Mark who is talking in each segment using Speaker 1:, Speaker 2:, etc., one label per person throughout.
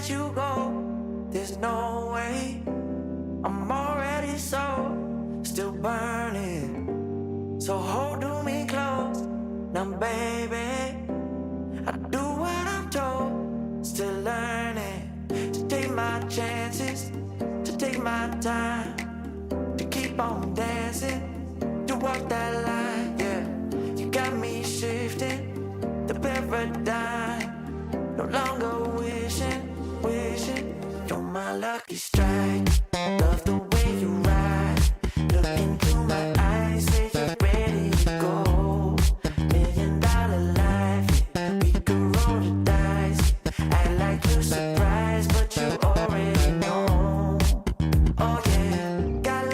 Speaker 1: let you go, there's no way. I'm already still burning. So hold me close, now baby. I do what I'm told, still learning to take my chances, to take my time, to keep on dancing, to walk that line, yeah. You got me shifting the paradigm, no longer wishing. You're my lucky strike, love the way you ride, look into my eyes, say you're ready to go. $1 million life, yeah. We could roll the dice, act like you're surprised, but you already know. Oh yeah, got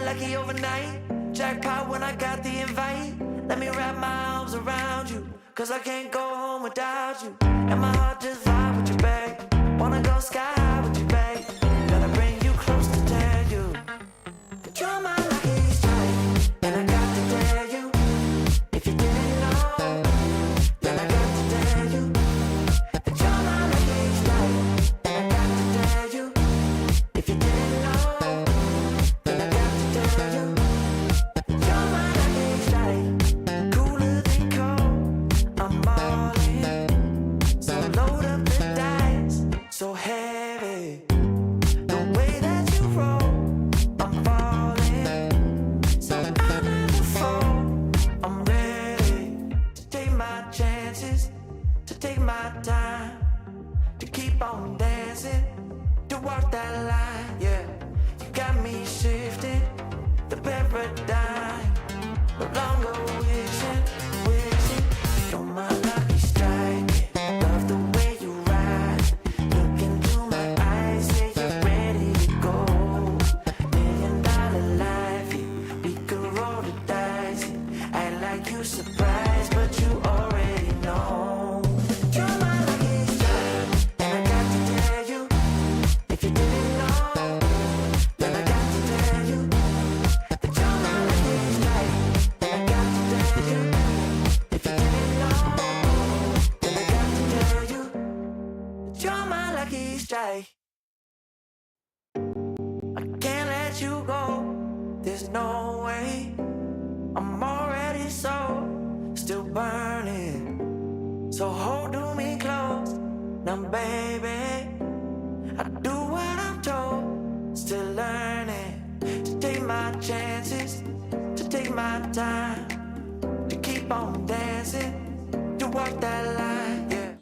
Speaker 1: lucky overnight, jackpot when I got the invite. Let me wrap my arms around you, cause I can't go home without you. And my heart just vibe with you, babe. Wanna go sky high with you, babe. Gotta bring you close to tell you that you're my lucky strike. And I got to tell you, if you didn't know, then I got to tell you that you're my lucky strike. And I got to tell you, if you didn't know, then I got to tell you that you're my lucky strike. Cooler than cold, I'm all in. So load up the dice, so heavy. The way that you roll, I'm falling. So I never fall, I'm ready to take my chances, to take my time, to keep on dancing, to walk that line, yeah. You got me shifting the paradigm, no longer wishing. You're my lucky strike, yeah. Love the way you ride, look into my eyes, say you're ready to go. $1 million life, yeah. We could roll the dice, yeah. Act like you surprised, but you already know. You're my lucky strike, and I got to tell you, if you didn't know, then I got to tell you that you're my lucky strike. And I got to tell you, if you didn't know, then I got to tell you that you're my lucky strike. I can't let you go, there's no way. I'm already still burning. So hold me close, now baby. I do what I'm told, still learning to take my chances, to take my time, to keep on dancing, to walk that line, yeah.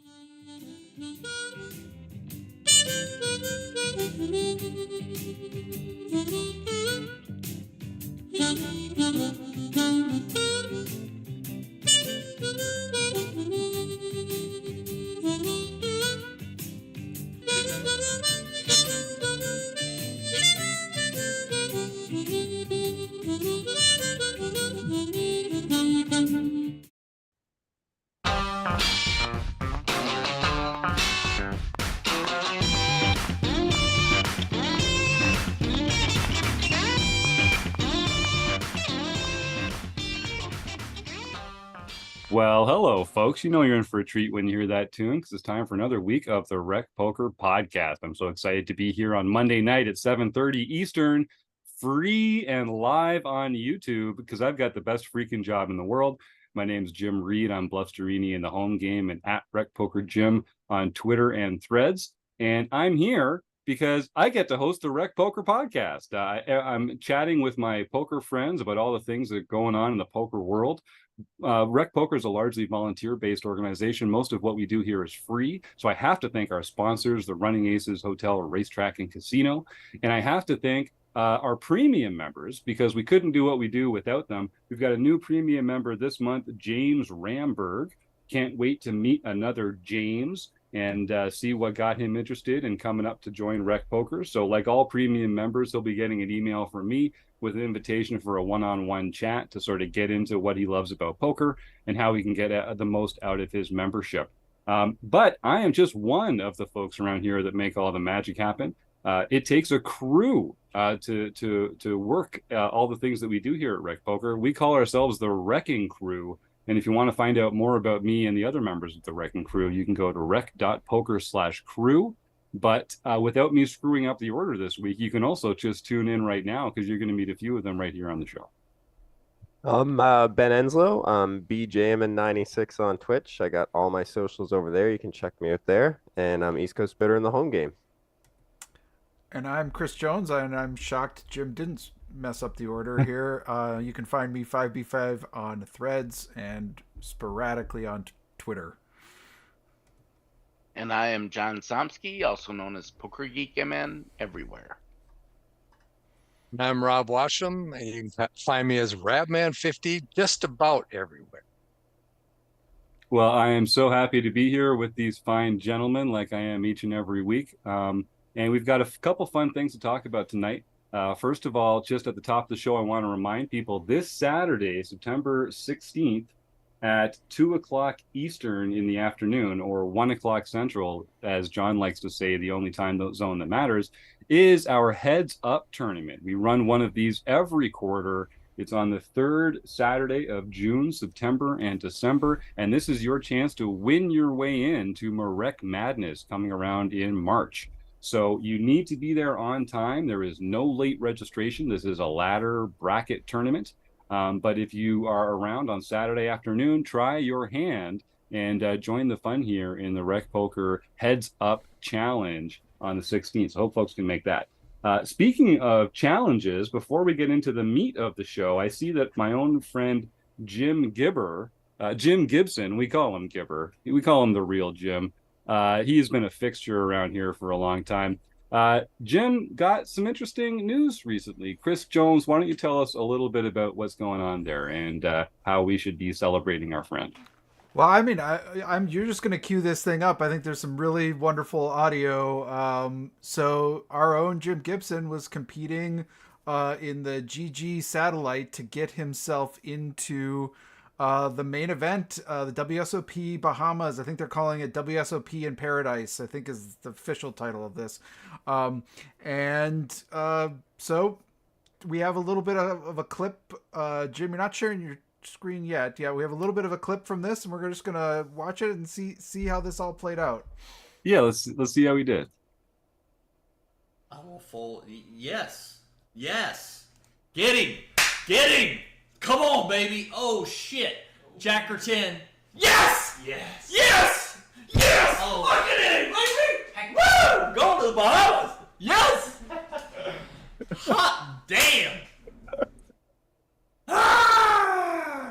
Speaker 2: Well, hello, folks. You know you're in for a treat when you hear that tune because it's time for another week of the RecPoker podcast. I'm so excited to be here on Monday night at 7:30 Eastern, free and live on YouTube because I've got the best freaking job in the world. My name's Jim Reed. I'm Bluffsterini in the home game and at RecPoker Jim on Twitter and Threads. And I'm here because I get to host the RecPoker podcast. I'm chatting with my poker friends about all the things that are going on in the poker world. RecPoker is a largely volunteer-based organization. Most of what we do here is free. So I have to thank our sponsors, the Running Aces Hotel, Racetrack, and Casino. And I have to thank our premium members because we couldn't do what we do without them. We've got a new premium member this month, James Ramberg. Can't wait to meet another James and see what got him interested in coming up to join RecPoker. So like all premium members, he'll be getting an email from me with an invitation for a one-on-one chat to sort of get into what he loves about poker and how he can get the most out of his membership. But I am just one of the folks around here that make all the magic happen. It takes a crew to work all the things that we do here at RecPoker. We call ourselves the Wrecking Crew. And if you want to find out more about me and the other members of the Wrecking Crew, you can go to rec.poker/crew. But without me screwing up the order this week, you can also just tune in right now because you're going to meet a few of them right here on the show.
Speaker 3: I'm Ben Enslow. I'm BJamin96 on Twitch. I got all my socials over there. You can check me out there. And I'm East Coast Bitter in the home game.
Speaker 4: And I'm Chris Jones, and I'm shocked Jim didn't mess up the order here. You can find me 5B5 on Threads and sporadically on Twitter.
Speaker 5: And I am John Somsky, also known as Poker Geek MN, everywhere.
Speaker 6: I'm Rob Washam, and you can find me as Rabman50 just about everywhere.
Speaker 2: Well, I am so happy to be here with these fine gentlemen, like I am each and every week. And we've got a couple fun things to talk about tonight. First of all, just at the top of the show, I want to remind people this Saturday, September 16th, at 2 o'clock Eastern in the afternoon, or 1 o'clock Central, as John likes to say, the only time zone that matters, is our Heads Up tournament. We run one of these every quarter. It's on the third Saturday of June, September, and December, and this is your chance to win your way into Marek Madness coming around in March. So you need to be there on time. There is no late registration. This is a ladder bracket tournament. But if you are around on Saturday afternoon, try your hand and join the fun here in the RecPoker Heads Up Challenge on the 16th. So hope folks can make that. Speaking of challenges, before we get into the meat of the show, I see that my own friend Jim Gibson, we call him Gibber. We call him the real Jim. He's been a fixture around here for a long time. Jim got some interesting news recently. Chris Jones, why don't you tell us a little bit about what's going on there and how we should be celebrating our friend?
Speaker 4: Well, I mean, you're just going to cue this thing up. I think there's some really wonderful audio. So our own Jim Gibson was competing in the GG satellite to get himself into the main event, the WSOP Bahamas. I think they're calling it WSOP in Paradise, I think is the official title of this. So we have a little bit of a clip. Jim, you're not sharing your screen yet. Yeah, we have a little bit of a clip from this, and we're just going to watch it and see how this all played out.
Speaker 2: Yeah, let's see how we did.
Speaker 7: I will fold. Yes. Get him. Come on, baby. Oh, shit. Jack or 10. Yes! Oh. Look at him, baby! Woo! Going to the Bahamas. Yes! Hot damn.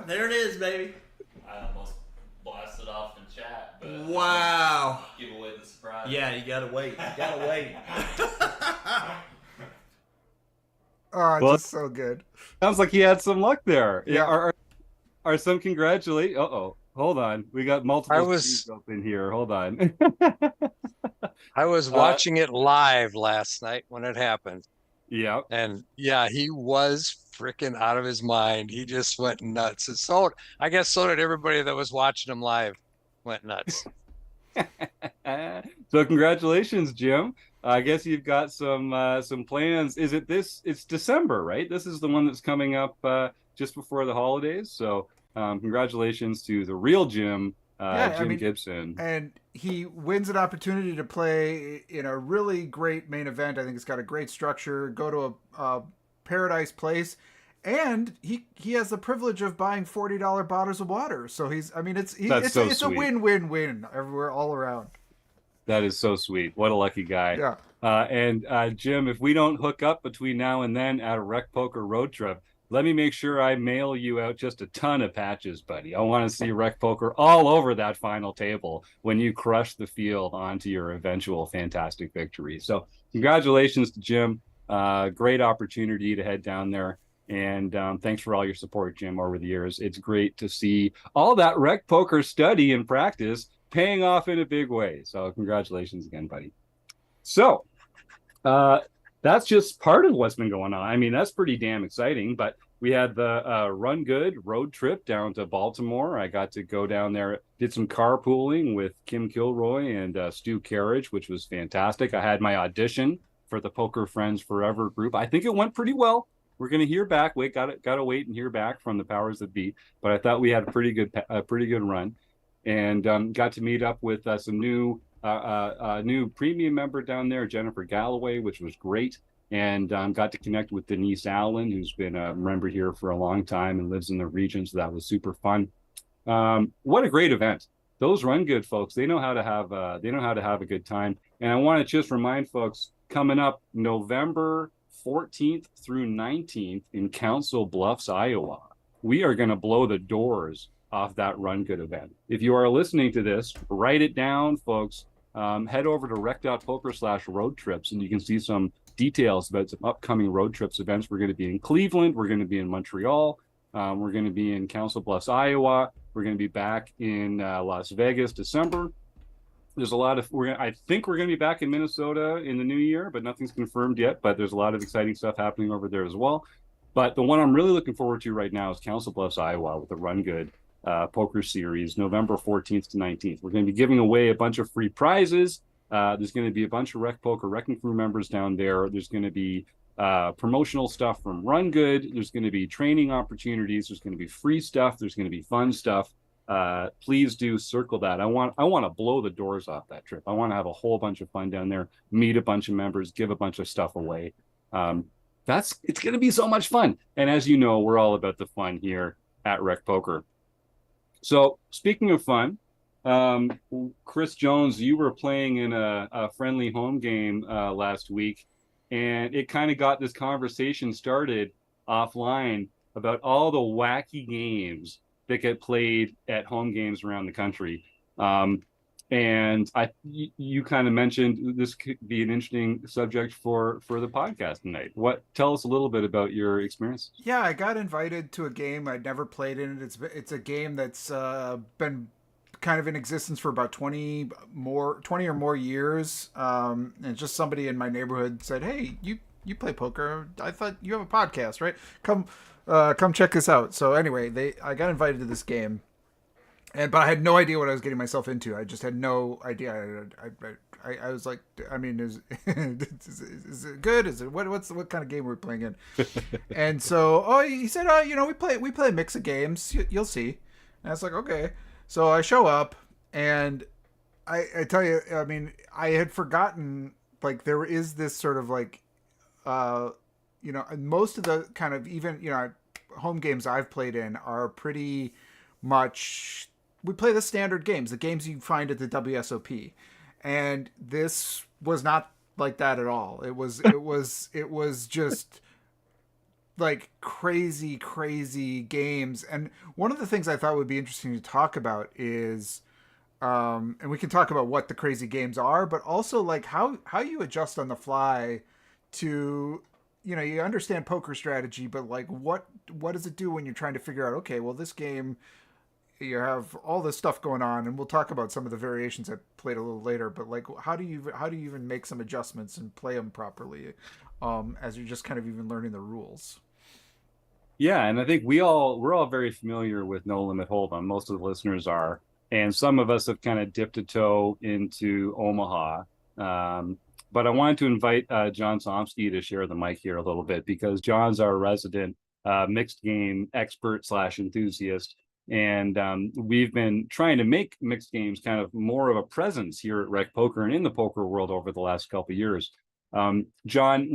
Speaker 7: There it is, baby.
Speaker 8: I almost blasted off in chat, but
Speaker 7: Wow.
Speaker 8: give away the surprise.
Speaker 7: Yeah, you gotta wait.
Speaker 4: Oh, it's
Speaker 2: Well,
Speaker 4: just so good.
Speaker 2: Sounds like he had some luck there.
Speaker 4: Yeah.
Speaker 2: Are some congratulate? Hold on. We got multiple screens open here. Hold on.
Speaker 6: I was watching it live last night when it happened.
Speaker 2: Yeah.
Speaker 6: And yeah, he was freaking out of his mind. He just went nuts. And so I guess so did everybody that was watching him live. Went nuts.
Speaker 2: So congratulations, Jim. I guess you've got some plans. It's December, right? This is the one that's coming up just before the holidays. So congratulations to the real Jim, Gibson.
Speaker 4: And he wins an opportunity to play in a really great main event. I think it's got a great structure. Go to a Paradise Place, and he has the privilege of buying $40 bottles of water. So it's a win-win-win everywhere, all around.
Speaker 2: That is so sweet. What a lucky guy.
Speaker 4: Yeah.
Speaker 2: And Jim, if we don't hook up between now and then at a RecPoker road trip, let me make sure I mail you out just a ton of patches, buddy. I want to see RecPoker all over that final table when you crush the field onto your eventual fantastic victory. So congratulations to Jim. Great opportunity to head down there. And thanks for all your support, Jim, over the years. It's great to see all that RecPoker study and practice paying off in a big way. So congratulations again, buddy. So that's just part of what's been going on. I mean, that's pretty damn exciting. But we had the Run Good road trip down to Baltimore. I got to go down there, did some carpooling with Kim Kilroy and Stu Carriage, which was fantastic. I had my audition for the Poker Friends Forever group. I think it went pretty well. We're going to hear back. Gotta wait and hear back from the powers that be. But I thought we had a pretty good run, and got to meet up with some new a new premium member down there, Jennifer Galloway, which was great. And got to connect with Denise Allen, who's been a member here for a long time and lives in the region. So that was super fun. What a great event. Those Run Good folks, they know how to have a good time. And I want to just remind folks, coming up November 14th through 19th in Council Bluffs, Iowa, we are going to blow the doors off that Run Good event. If you are listening to this, write it down, folks. Head over to rec.poker/road trips, and you can see some details about some upcoming road trips events. We're going to be in Cleveland. We're going to be in Montreal. We're going to be in Council Bluffs, Iowa. We're going to be back in Las Vegas, December. There's a lot of, I think we're going to be back in Minnesota in the new year, but nothing's confirmed yet. But there's a lot of exciting stuff happening over there as well. But the one I'm really looking forward to right now is Council Bluffs, Iowa, with the Run Good Poker Series, November 14th to 19th. We're going to be giving away a bunch of free prizes. There's going to be a bunch of RecPoker Wrecking Crew members down there. There's going to be promotional stuff from Run Good. There's going to be training opportunities. There's going to be free stuff. There's going to be fun stuff. Please do circle that. I want to blow the doors off that trip. I want to have a whole bunch of fun down there, meet a bunch of members, give a bunch of stuff away. It's going to be so much fun. And as you know, we're all about the fun here at RecPoker. So speaking of fun, Chris Jones, you were playing in a friendly home game last week, and it kind of got this conversation started offline about all the wacky games that get played at home games around the country. And you kind of mentioned this could be an interesting subject for the podcast tonight. Tell us a little bit about your experience.
Speaker 4: Yeah, I got invited to a game. I'd never played in it. It's a game that's been kind of in existence for about 20 or more years. And just somebody in my neighborhood said, "Hey, you play poker? I thought you have a podcast, right? Come check this out." So anyway, I got invited to this game. But I had no idea what I was getting myself into. I just had no idea. I was like, I mean, is it good? Is it what kind of game are we playing in? And so, he said, we play a mix of games. You'll see. And I was like, okay. So I show up, and I tell you, I mean, I had forgotten, like, there is this sort of like, most of the kind of even home games I've played in are pretty much. We play the standard games, the games you find at the WSOP, and this was not like that at all. It was just like crazy games. And one of the things I thought would be interesting to talk about is, and we can talk about what the crazy games are, but also like how you adjust on the fly to, you understand poker strategy, but like what does it do when you're trying to figure out, okay, well, this game, you have all this stuff going on, and we'll talk about some of the variations I played a little later, but like how do you even make some adjustments and play them properly as you're just kind of even learning the rules?
Speaker 2: Yeah, and I think we're all very familiar with No Limit Hold'em. Most of the listeners are, and some of us have kind of dipped a toe into Omaha. But I wanted to invite John Somsky to share the mic here a little bit, because John's our resident mixed game expert / enthusiast. And we've been trying to make mixed games kind of more of a presence here at RecPoker and in the poker world over the last couple of years. John,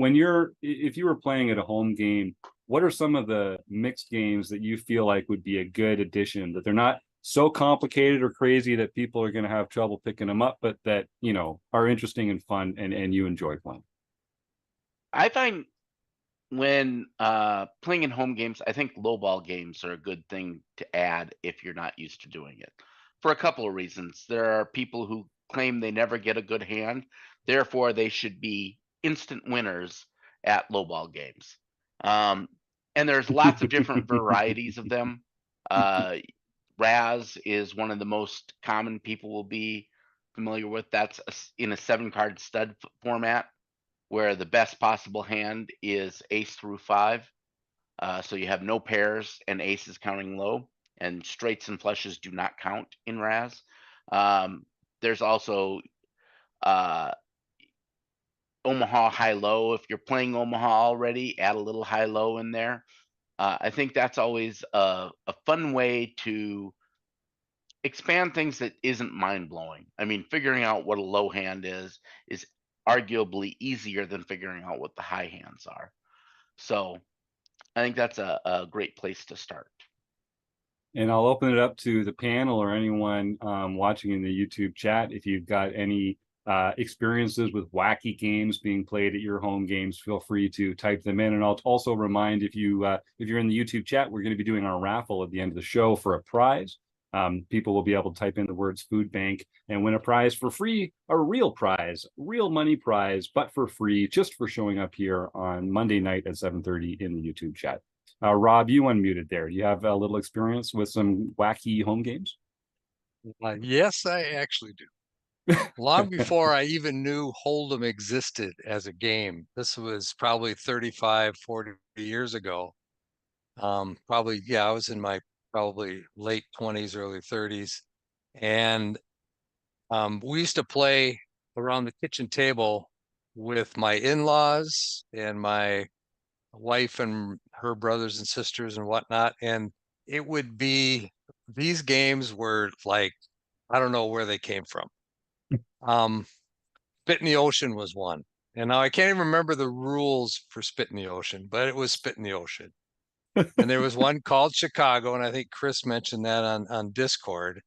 Speaker 2: if you were playing at a home game, what are some of the mixed games that you feel like would be a good addition, that they're not so complicated or crazy that people are going to have trouble picking them up, but that, are interesting and fun and you enjoy playing?
Speaker 5: I find when playing in home games, I think lowball games are a good thing to add if you're not used to doing it, for a couple of reasons. There are people who claim they never get a good hand, therefore they should be instant winners at lowball games. And there's lots of different varieties of them. Raz is one of the most common people will be familiar with. That's in a 7-card stud format, where the best possible hand is ace through 5. So you have no pairs and aces counting low, and straights and flushes do not count in Raz. There's also Omaha high-low. If you're playing Omaha already, add a little high-low in there. I think that's always a fun way to expand things that isn't mind blowing. I mean, figuring out what a low hand is arguably easier than figuring out what the high hands are. So I think that's a great place to start.
Speaker 2: And I'll open it up to the panel or anyone watching in the YouTube chat. If you've got any experiences with wacky games being played at your home games, feel free to type them in. And I'll also remind if you're in the YouTube chat, we're going to be doing our raffle at the end of the show for a prize. People will be able to type in the words food bank and win a prize for free, a real prize, real money prize, but for free, just for showing up here on Monday night at 7:30 in the YouTube chat. Rob, you unmuted there. Do you have a little experience with some wacky home games?
Speaker 6: Yes, I actually do. Long before I even knew Hold'em existed as a game. This was probably 35, 40 years ago. Probably, yeah, I was in my probably late 20s, early 30s. And we used to play around the kitchen table with my in-laws and my wife and her brothers and sisters and whatnot. And it would be, these games were like, I don't know where they came from. Spit in the Ocean was one. And now I can't even remember the rules for Spit in the Ocean, but it was Spit in the Ocean. And there was one called Chicago, and I think Chris mentioned that on Discord.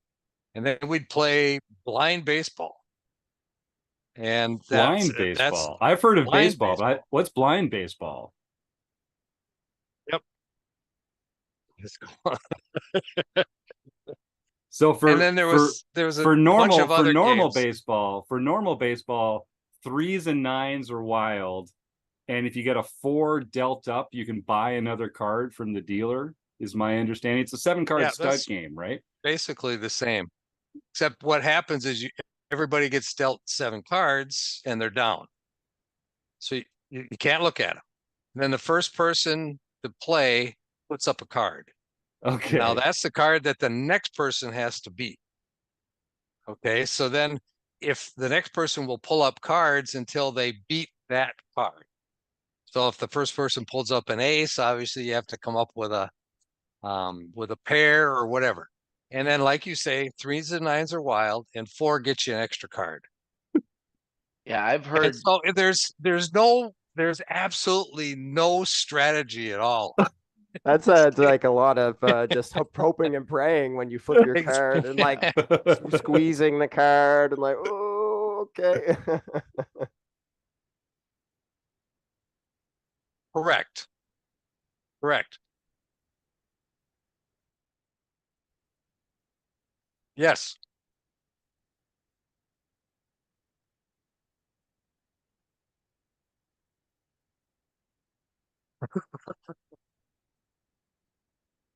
Speaker 6: And then we'd play blind baseball. And
Speaker 2: Blind baseball. I've heard of baseball, but what's blind baseball?
Speaker 6: Yep.
Speaker 2: So
Speaker 6: and then there was a
Speaker 2: for normal
Speaker 6: bunch of other games.
Speaker 2: baseball, 3s and 9s are wild. And if you get a 4 dealt up, you can buy another card from the dealer, is my understanding. It's a 7-card stud game, right?
Speaker 6: Basically the same. Except what happens is everybody gets dealt 7 cards and they're down. So you can't look at them. And then the first person to play puts up a card.
Speaker 2: Okay.
Speaker 6: Now that's the card that the next person has to beat. Okay. So then if the next person will pull up cards until they beat that card. So if the first person pulls up an ace, obviously you have to come up with a pair or whatever. And then, like you say, 3s and 9s are wild, and 4 gets you an extra card.
Speaker 5: Yeah, I've heard.
Speaker 6: So there's absolutely no strategy at all.
Speaker 3: That's like a lot of just hoping and praying when you flip your card and like squeezing the card and like, oh, okay.
Speaker 6: Correct. Yes.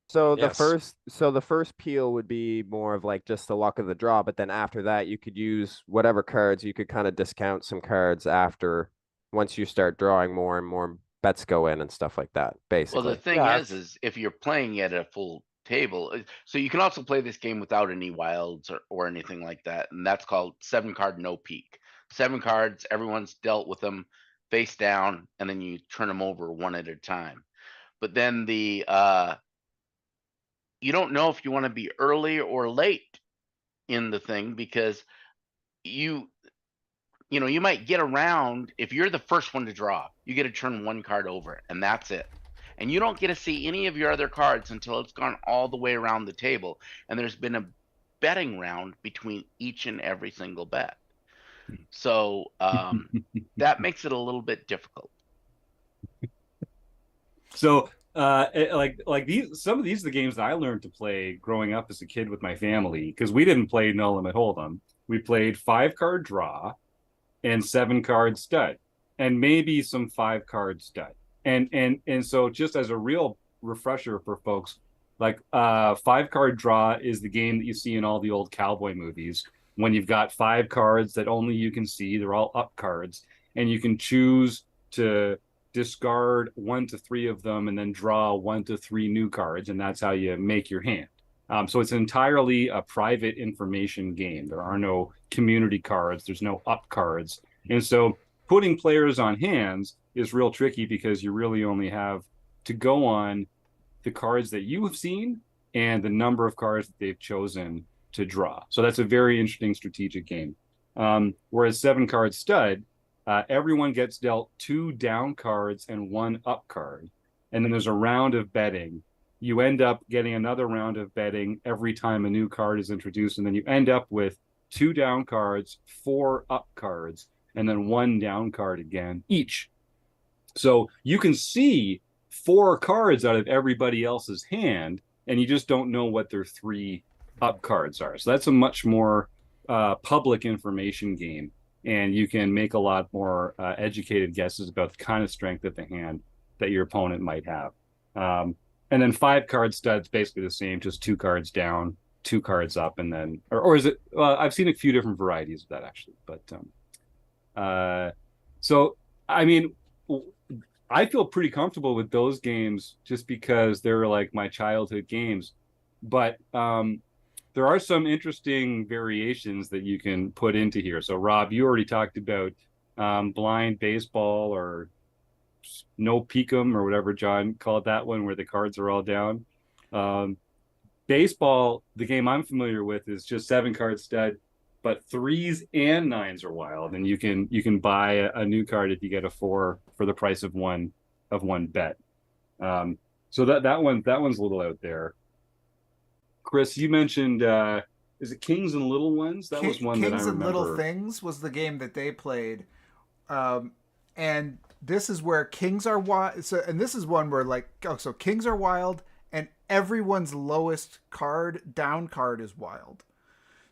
Speaker 3: So
Speaker 6: Yes.
Speaker 3: the first peel would be more of like just the luck of the draw, but then after that you could use whatever cards, you could kind of discount some cards after once you start drawing more and more bets go in and stuff like that, basically.
Speaker 5: Well, the thing is if you're playing at a full table, so you can also play this game without any wilds or anything like that, and that's called 7-card no peek. 7 cards, everyone's dealt with them face down, and then you turn them over one at a time. But then you don't know if you want to be early or late in the thing, because you might get around. If you're the first one to draw, you get to turn 1 card over, and that's it. And you don't get to see any of your other cards until it's gone all the way around the table, and there's been a betting round between each and every single bet. So that makes it a little bit difficult.
Speaker 2: So like some of these are the games that I learned to play growing up as a kid with my family, because we didn't play No Limit Hold'em. We played 5-card draw and 7-card stud, and maybe some 5-card stud. And so just as a real refresher for folks, like 5-card draw is the game that you see in all the old cowboy movies, when you've got 5 cards that only you can see. They're all up cards, and you can choose to discard 1 to 3 of them and then draw 1 to 3 new cards, and that's how you make your hand. So it's entirely a private information game. There are no community cards. There's no up cards. And so putting players on hands is real tricky, because you really only have to go on the cards that you have seen and the number of cards that they've chosen to draw. So that's a very interesting strategic game. Whereas 7-card stud, everyone gets dealt 2 down cards and 1 up card. And then there's a round of betting. You end up getting another round of betting every time a new card is introduced. And then you end up with 2 down cards, 4 up cards, and then 1 down card again each. So you can see 4 cards out of everybody else's hand, and you just don't know what their 3 up cards are. So that's a much more public information game, and you can make a lot more educated guesses about the kind of strength of the hand that your opponent might have. And then 5-card studs, basically the same, just 2 cards down, 2 cards up, and then, or is it? Well, I've seen a few different varieties of that actually, but so I mean, I feel pretty comfortable with those games just because they're like my childhood games. But there are some interesting variations that you can put into here. So Rob, you already talked about blind baseball or no pick'em or whatever John called that one, where the cards are all down. Baseball, the game I'm familiar with, is just 7-card stud, but 3s and 9s are wild, and you can buy a new card if you get a 4 for the price of one bet. So that one's a little out there. Chris, you mentioned is it Kings and Little Ones? That was one that I remember.
Speaker 4: Kings and Little Things was the game that they played, and this is where Kings are wild. So, and this is one where so Kings are wild, and everyone's lowest card, down card, is wild.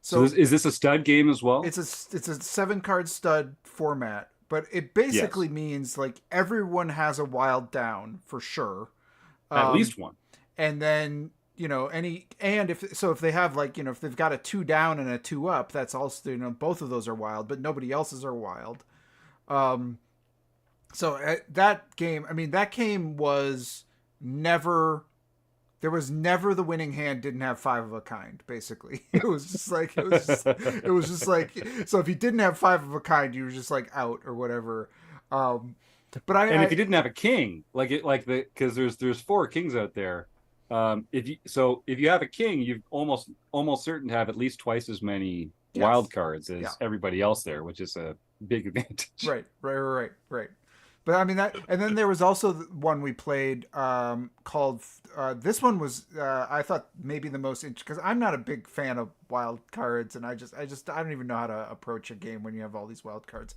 Speaker 2: So is this a stud game as well?
Speaker 4: It's a 7-card stud format, but it basically means like everyone has a wild down for sure.
Speaker 2: At least one.
Speaker 4: And then, if they have if they've got a 2 down and a 2 up, that's also, both of those are wild, but nobody else's are wild. So that game was never. There was never the winning hand didn't have 5 of a kind, basically. It was just like, so if you didn't have 5 of a kind, you were just like out or whatever. But
Speaker 2: if you didn't have a king, because there's 4 kings out there. If you have a king, you've almost certain to have at least twice as many wild cards as everybody else there, which is a big advantage.
Speaker 4: Right. But I mean that, and then there was also one we played called. This one was I thought maybe the most interesting, because I'm not a big fan of wild cards, and I don't even know how to approach a game when you have all these wild cards.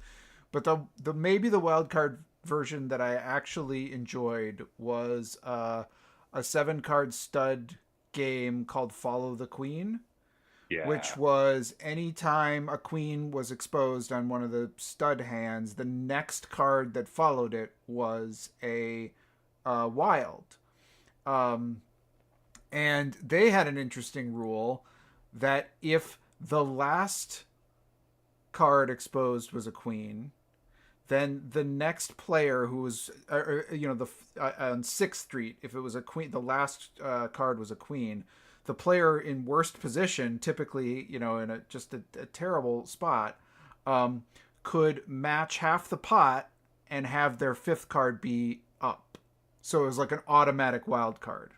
Speaker 4: But the maybe the wild card version that I actually enjoyed was a 7-card stud game called Follow the Queen. Yeah. Which was anytime a queen was exposed on one of the stud hands, the next card that followed it was a wild. And they had an interesting rule that if the last card exposed was a queen, then the next player who was, on 6th Street, if it was a queen, the last card was a queen, the player in worst position, typically, in a terrible spot, could match half the pot and have their 5th card be up. So it was like an automatic wild card.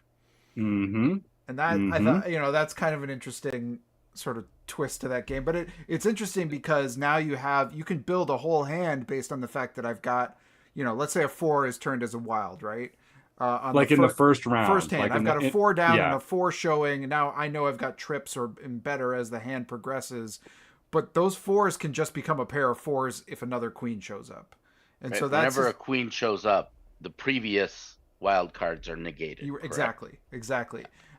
Speaker 2: Mm-hmm.
Speaker 4: And that, I thought, that's kind of an interesting sort of twist to that game. But it's interesting because now you can build a whole hand based on the fact that I've got, let's say a 4 is turned as a wild, right?
Speaker 2: In the first round.
Speaker 4: First hand. I've got a 4 down and a 4 showing, and now I know I've got trips or better as the hand progresses. But those 4s can just become a pair of 4s if another queen shows up. And so that's
Speaker 5: whenever a queen shows up, the previous wild cards are negated.
Speaker 4: Exactly.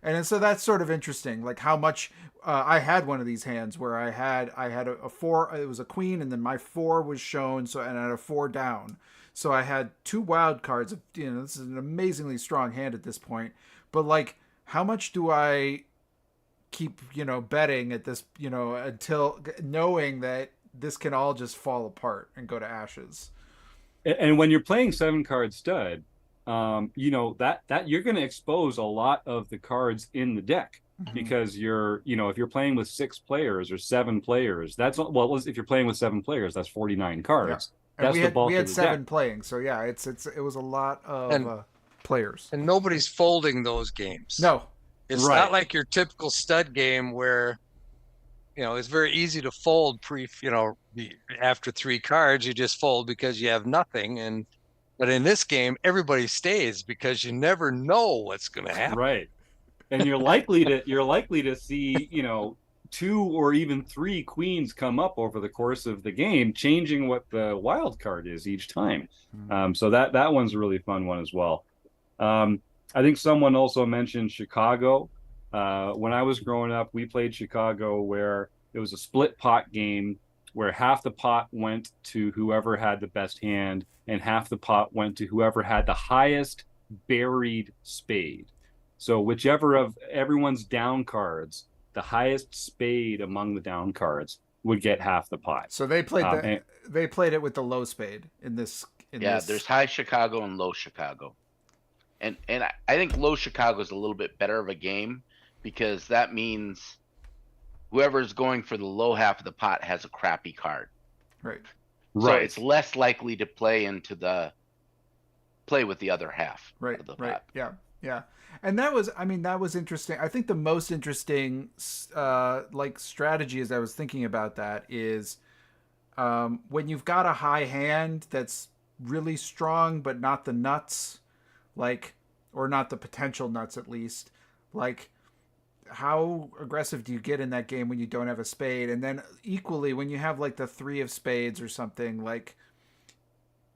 Speaker 4: And so that's sort of interesting, like how much I had one of these hands where I had a 4, it was a queen, and then my 4 was shown, and I had a 4 down. So I had 2 wild cards. This is an amazingly strong hand at this point. But like, how much do I keep, betting at this, until knowing that this can all just fall apart and go to ashes?
Speaker 2: And when you're playing 7-card stud, that you're going to expose a lot of the cards in the deck, because you're, if you're playing with 6 players or 7 players, if you're playing with 7 players, that's 49 cards.
Speaker 4: Yeah.
Speaker 2: That's the bulk
Speaker 4: we had
Speaker 2: of the
Speaker 4: 7
Speaker 2: deck.
Speaker 4: playing, so yeah, it was a lot of players.
Speaker 6: And nobody's folding those games.
Speaker 4: No,
Speaker 6: it's not like your typical stud game where it's very easy to fold after 3 cards, you just fold because you have nothing. But in this game, everybody stays because you never know what's going to happen.
Speaker 2: Right. And you're likely to see, 2 or even 3 queens come up over the course of the game, changing what the wild card is each time. So that one's a really fun one as well. I think someone also mentioned Chicago. When I was growing up, we played Chicago where it was a split pot game where half the pot went to whoever had the best hand and half the pot went to whoever had the highest buried spade. So whichever of everyone's down cards, the highest spade among the down cards would get half the pot.
Speaker 4: So they played they played it with the low spade in this.
Speaker 5: There's high Chicago and low Chicago. And I think low Chicago is a little bit better of a game because that means whoever's going for the low half of the pot has a crappy card.
Speaker 4: Right.
Speaker 5: So it's less likely to play with the other half of the pot.
Speaker 4: Yeah. Yeah. And that was interesting. I think the most interesting strategy as I was thinking about that is when you've got a high hand that's really strong but not the nuts, or not the potential nuts at least, how aggressive do you get in that game when you don't have a spade? And then equally when you have the 3 of spades or something,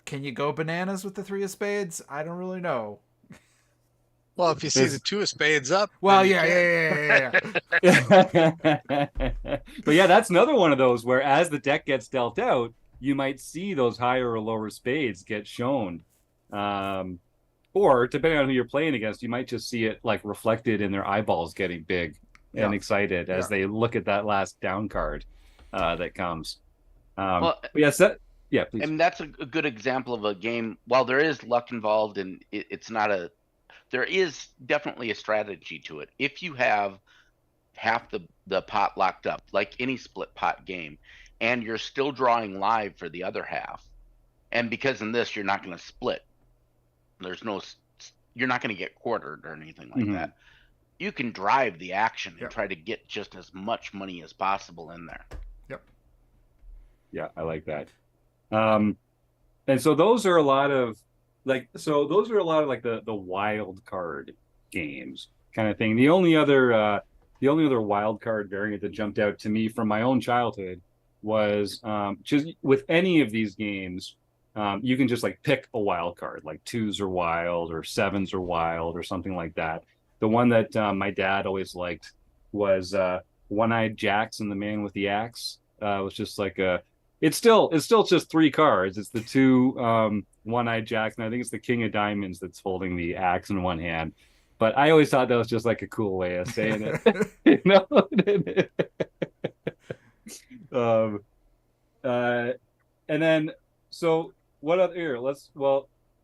Speaker 4: can you go bananas with the 3 of spades? I don't really know.
Speaker 6: Well, if you see the 2 of spades up.
Speaker 4: Well, yeah.
Speaker 2: But yeah, that's another one of those where as the deck gets dealt out, you might see those higher or lower spades get shown. Or depending on who you're playing against, you might just see it reflected in their eyeballs getting big and excited as they look at that last down card that comes. Please.
Speaker 5: And that's a good example of a game. While there is luck involved and there is definitely a strategy to it. If you have half the pot locked up, like any split pot game, and you're still drawing live for the other half, and because in this you're not going to split, you're not going to get quartered or anything like that. You can drive the action and try to get just as much money as possible in there.
Speaker 4: Yep.
Speaker 2: Yeah, I like that. And so those are a lot of the wild card games kind of thing. The only other wild card variant that jumped out to me from my own childhood was just with any of these games, you can just pick a wild card, 2s are wild or 7s are wild or something like that. The one that my dad always liked was One-Eyed Jacks and the Man with the Axe. It was just it's still just 3 cards. It's the 2 One-Eyed Jacks, and I think it's the King of Diamonds that's holding the axe in one hand. But I always thought that was just a cool way of saying it. And then so what other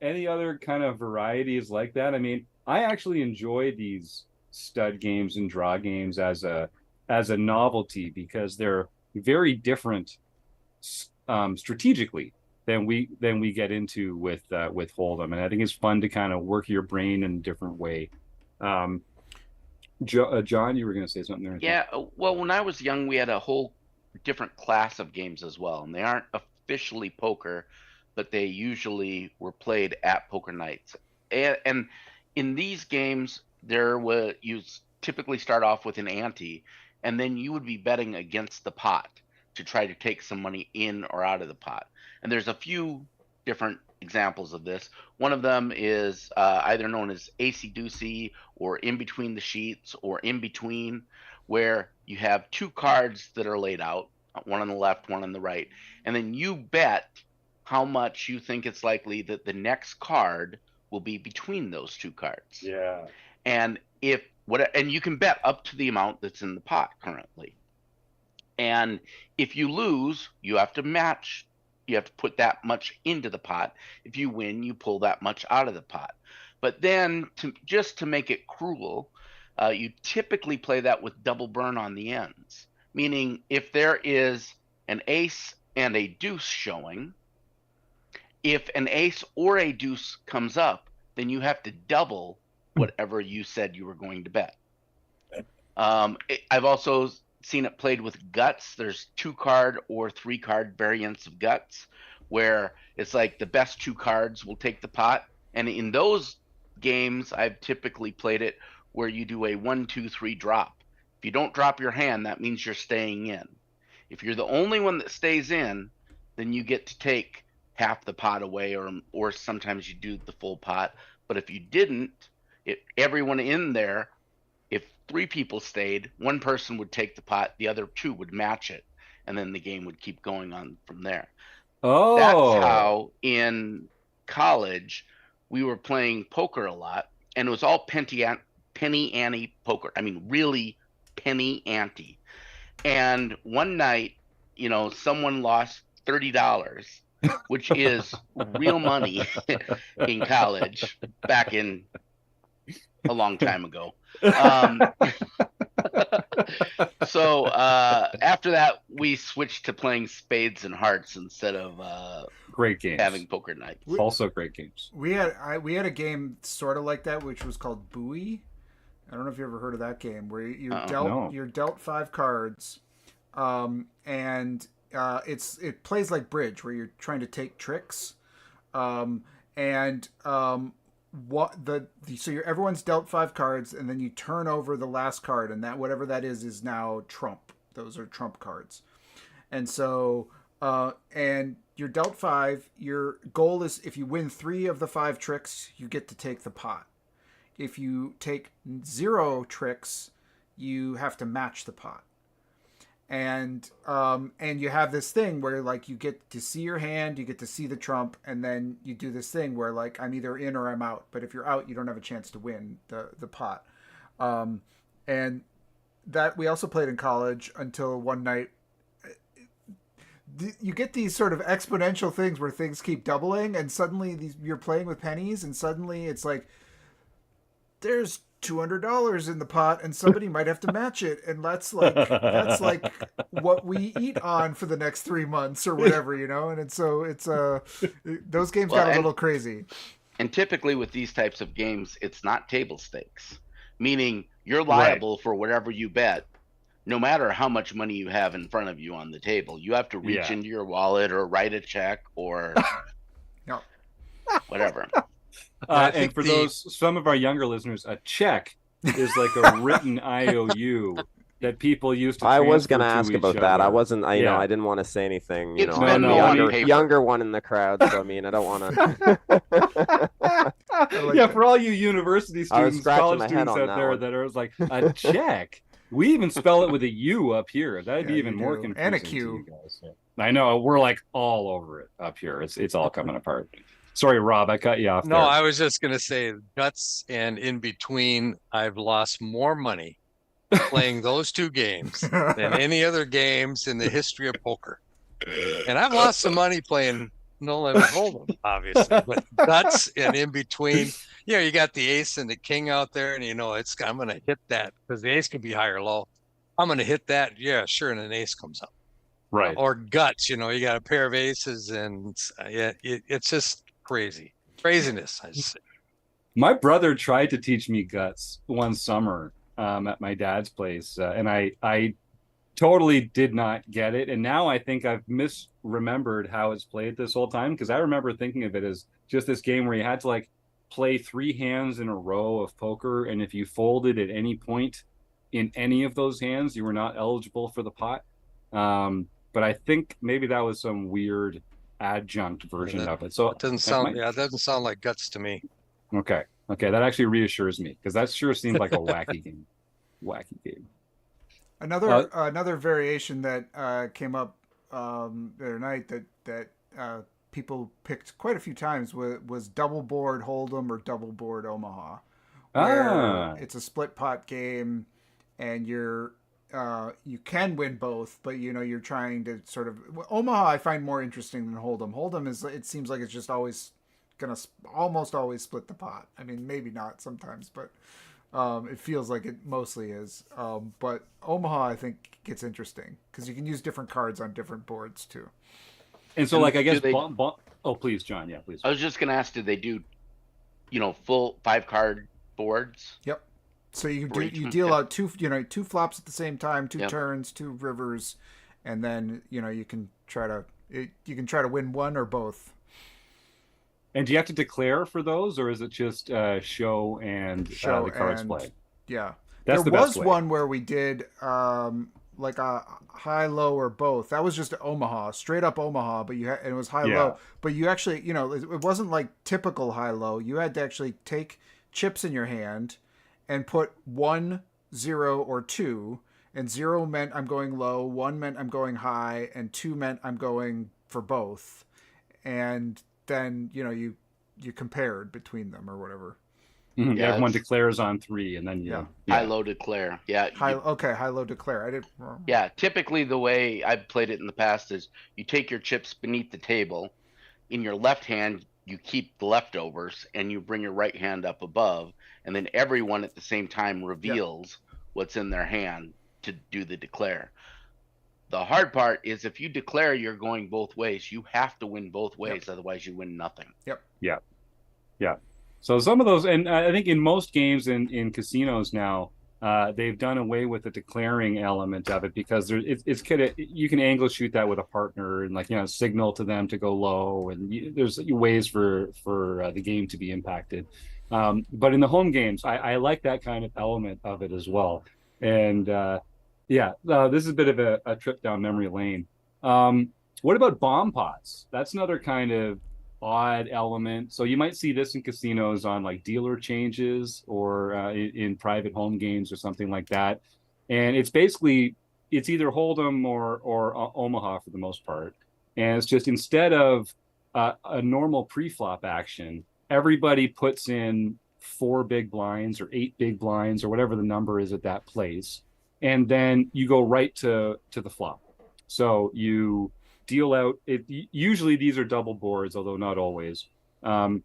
Speaker 2: any other kind of varieties like that? I mean, I actually enjoy these stud games and draw games as a novelty because they're very different strategically than we get into with Hold'em, and I think it's fun to kind of work your brain in a different way. John, you were going to say something there.
Speaker 5: Yeah, well, when I was young, we had a whole different class of games as well, and they aren't officially poker, but they usually were played at poker nights. And in these games, you typically start off with an ante, and then you would be betting against the pot to try to take some money in or out of the pot. And there's a few different examples of this. One of them is either known as acey-deucey or in between the sheets or in between, where you have 2 cards that are laid out, one on the left, one on the right, and then you bet how much you think it's likely that the next card will be between those 2 cards.
Speaker 2: Yeah.
Speaker 5: And and you can bet up to the amount that's in the pot currently. And if you lose, you have to match. You have to put that much into the pot. If you win, you pull that much out of the pot. But then, just to make it cruel, you typically play that with double burn on the ends. Meaning, if there is an ace and a deuce showing, if an ace or a deuce comes up, then you have to double whatever you said you were going to bet. I've also seen it played with guts. There's 2-card or 3-card variants of guts where it's like the best 2 cards will take the pot. And in those games, I've typically played it where you do a 1, 2, 3 drop. If you don't drop your hand, that means you're staying in. If you're the only one that stays in, then you get to take half the pot away, or sometimes you do the full pot. But if you didn't, everyone in there, if 3 people stayed, 1 person would take the pot, the other 2 would match it, and then the game would keep going on from there.
Speaker 2: Oh,
Speaker 5: That's how in college we were playing poker a lot, and it was all penny ante poker. I mean, really penny ante. And one night, someone lost $30, which is real money in college back in a long time ago. So after that, we switched to playing spades and hearts instead of
Speaker 2: great games.
Speaker 5: having poker nights.
Speaker 2: Also great games.
Speaker 4: We had a game sort of like that, which was called Bowie. I don't know if you ever heard of that game, where you're dealt 5 cards, and it plays like bridge, where you're trying to take tricks, so everyone's dealt 5 cards, and then you turn over the last card, and that whatever that is now trump. Those are trump cards, and so and you're dealt 5. Your goal is, if you win 3 of the 5 tricks, you get to take the pot. If you take 0 tricks, you have to match the pot. And you have this thing where, like, you get to see your hand, you get to see the trump, and then you do this thing where, like, I'm either in or I'm out. But if you're out, you don't have a chance to win the pot. And that we also played in college until one night. You get these sort of exponential things where things keep doubling, and suddenly you're playing with pennies, and suddenly it's like, there's $200 in the pot, and somebody might have to match it, and that's like what we eat on for the next 3 months or whatever, And it's those games got a little crazy.
Speaker 5: And typically with these types of games, it's not table stakes, meaning you're liable for whatever you bet, no matter how much money you have in front of you on the table. You have to reach into your wallet or write a check or whatever.
Speaker 2: And for some of our younger listeners, a check is like a written IOU that people used to.
Speaker 3: I was going to
Speaker 2: transfer
Speaker 3: ask about that.
Speaker 2: other.
Speaker 3: I wasn't. I didn't want to say anything.
Speaker 5: It's
Speaker 3: I'm
Speaker 5: been
Speaker 3: the younger one in the crowd, so I mean, I don't want to.
Speaker 2: For all you university students, college students out there that are like, a check. We even spell it with a U up here. That'd be even more confusing.
Speaker 4: And a Q.
Speaker 2: To you guys. I know, we're like all over it up here. It's all coming apart. Sorry, Rob, I cut you off.
Speaker 6: No, I was just going to say, guts and in between, I've lost more money playing those 2 games than any other games in the history of poker. And I've lost some money playing No Limit Hold'em, obviously, but guts and in between, you got the ace and the king out there, and I'm going to hit that because the ace can be high or low. I'm going to hit that, sure, and an ace comes up.
Speaker 2: Right.
Speaker 6: Or guts, you got a pair of aces, and it's just craziness. I just say.
Speaker 2: My brother tried to teach me guts one summer at my dad's place, and I totally did not get it. And now I think I've misremembered how it's played this whole time, because I remember thinking of it as just this game where you had to like play 3 hands in a row of poker, and if you folded at any point in any of those hands, you were not eligible for the pot. But I think maybe that was some weird adjunct version of it. So
Speaker 6: it doesn't sound like guts to me.
Speaker 2: Okay, that actually reassures me, because that sure seemed like a wacky game.
Speaker 4: Another variation that came up the other night that people picked quite a few times was double board Hold'em or double board Omaha, where it's a split pot game, and you can win both, but you're trying to sort of. Omaha I find more interesting than Hold'em. Hold'em it seems like it's just always gonna almost always split the pot. I mean, maybe not sometimes, but it feels like it mostly is. But Omaha I think gets interesting because you can use different cards on different boards too.
Speaker 2: And so, like, I guess. Oh, please, John. Yeah, please.
Speaker 5: I was just gonna ask, did they do, full 5-card boards?
Speaker 4: Yep. So you
Speaker 5: For
Speaker 4: do
Speaker 5: each
Speaker 4: you
Speaker 5: one,
Speaker 4: deal
Speaker 5: yeah.
Speaker 4: out two flops at the same time, two
Speaker 5: Yep.
Speaker 4: turns, two rivers, and then you can try to win one or both.
Speaker 2: And do you have to declare for those, or is it just show and
Speaker 4: Show
Speaker 2: the cards
Speaker 4: and
Speaker 2: play?
Speaker 4: yeah.
Speaker 2: That's
Speaker 4: There
Speaker 2: the best
Speaker 4: was
Speaker 2: way.
Speaker 4: one where we did like a high low or both. That was just Omaha, straight up Omaha, but it was high
Speaker 2: Yeah.
Speaker 4: low. But you actually, it wasn't like typical high low. You had to actually take chips in your hand and put 1, 0, or 2. And 0 meant I'm going low, 1 meant I'm going high, and 2 meant I'm going for both. And then you compared between them or whatever.
Speaker 2: Mhm.
Speaker 5: Yeah,
Speaker 2: Everyone
Speaker 5: it's
Speaker 2: declares on 3, and then
Speaker 4: Yeah.
Speaker 5: high low declare. Yeah,
Speaker 4: High low declare. I did.
Speaker 5: yeah. Typically, the way I've played it in the past is you take your chips beneath the table. In your left hand, you keep the leftovers, and you bring your right hand up above, and then everyone at the same time reveals what's in their hand to do the declare. The hard part is if you declare you're going both ways, you have to win both ways, otherwise you win nothing.
Speaker 4: Yep.
Speaker 2: Yeah. Yeah. So some of those, and I think in most games in casinos now, they've done away with the declaring element of it because it's kind of, you can angle shoot that with a partner and signal to them to go low, and there's ways for the game to be impacted. But in the home games, I like that kind of element of it as well. And this is a bit of a trip down memory lane. What about bomb pots? That's another kind of odd element. So you might see this in casinos on like dealer changes or in private home games or something like that. And it's either Hold'em or Omaha for the most part. And it's just instead of a normal pre-flop action, everybody puts in 4 big blinds or 8 big blinds or whatever the number is at that place. And then you go right to the flop. So you deal out it. Usually these are double boards, although not always. You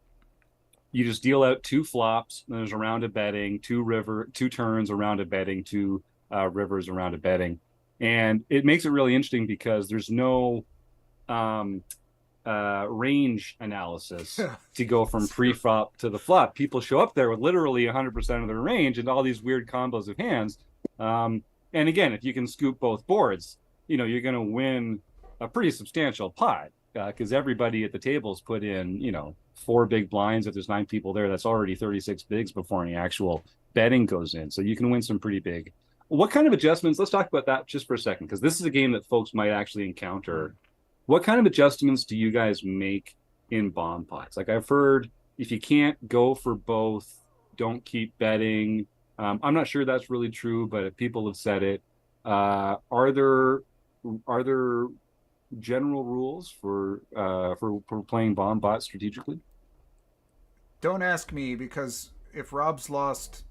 Speaker 2: just deal out 2 flops. There's a round of betting, 2 turns, a round of betting, 2 rivers, a round of betting, and it makes it really interesting because there's no range analysis to go from pre-flop to the flop. People show up there with literally 100% of their range and all these weird combos of hands. And again, if you can scoop both boards, you're going to win a pretty substantial pot because everybody at the tables put in 4 big blinds. If there's 9 people there, that's already 36 bigs before any actual betting goes in, so you can win some pretty big. What kind of adjustments, let's talk about that just for a second, because this is a game that folks might actually encounter. What kind of adjustments do you guys make in bomb pots? Like, I've heard if you can't go for both, don't keep betting. I'm not sure that's really true, but people have said it. Are there general rules for playing bomb bots strategically?
Speaker 4: Don't ask me, because if Rob's lost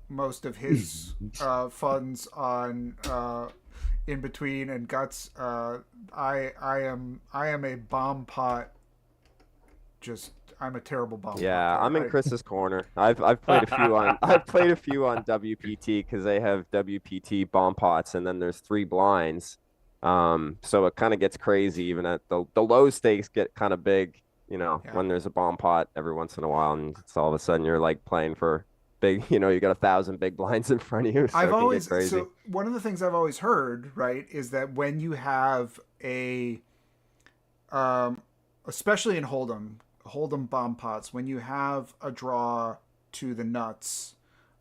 Speaker 4: most of his funds on in between and guts, I am a bomb pot. I'm a terrible bomb.
Speaker 3: Yeah,
Speaker 4: pot
Speaker 3: I'm in
Speaker 4: player.
Speaker 3: Chris's corner. I've played a few on WPT because they have WPT bomb pots, and then there's 3 blinds. So it kind of gets crazy even at the low stakes get kind of big, when there's a bomb pot every once in a while, and it's all of a sudden you're like playing for big, you got 1,000 big blinds in front of you. So it can get crazy.
Speaker 4: So one of the things I've always heard, right, is that when you have especially in Hold'em bomb pots, when you have a draw to the nuts,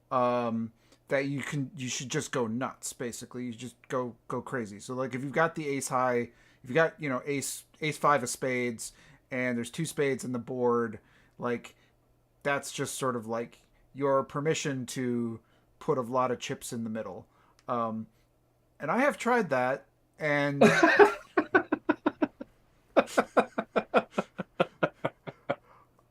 Speaker 4: that you should just go nuts. Basically, you just go crazy. So like if you've got the ace high, if you got ace 5 of spades, and there's 2 spades in the board, like that's just sort of like your permission to put a lot of chips in the middle. And I have tried that, and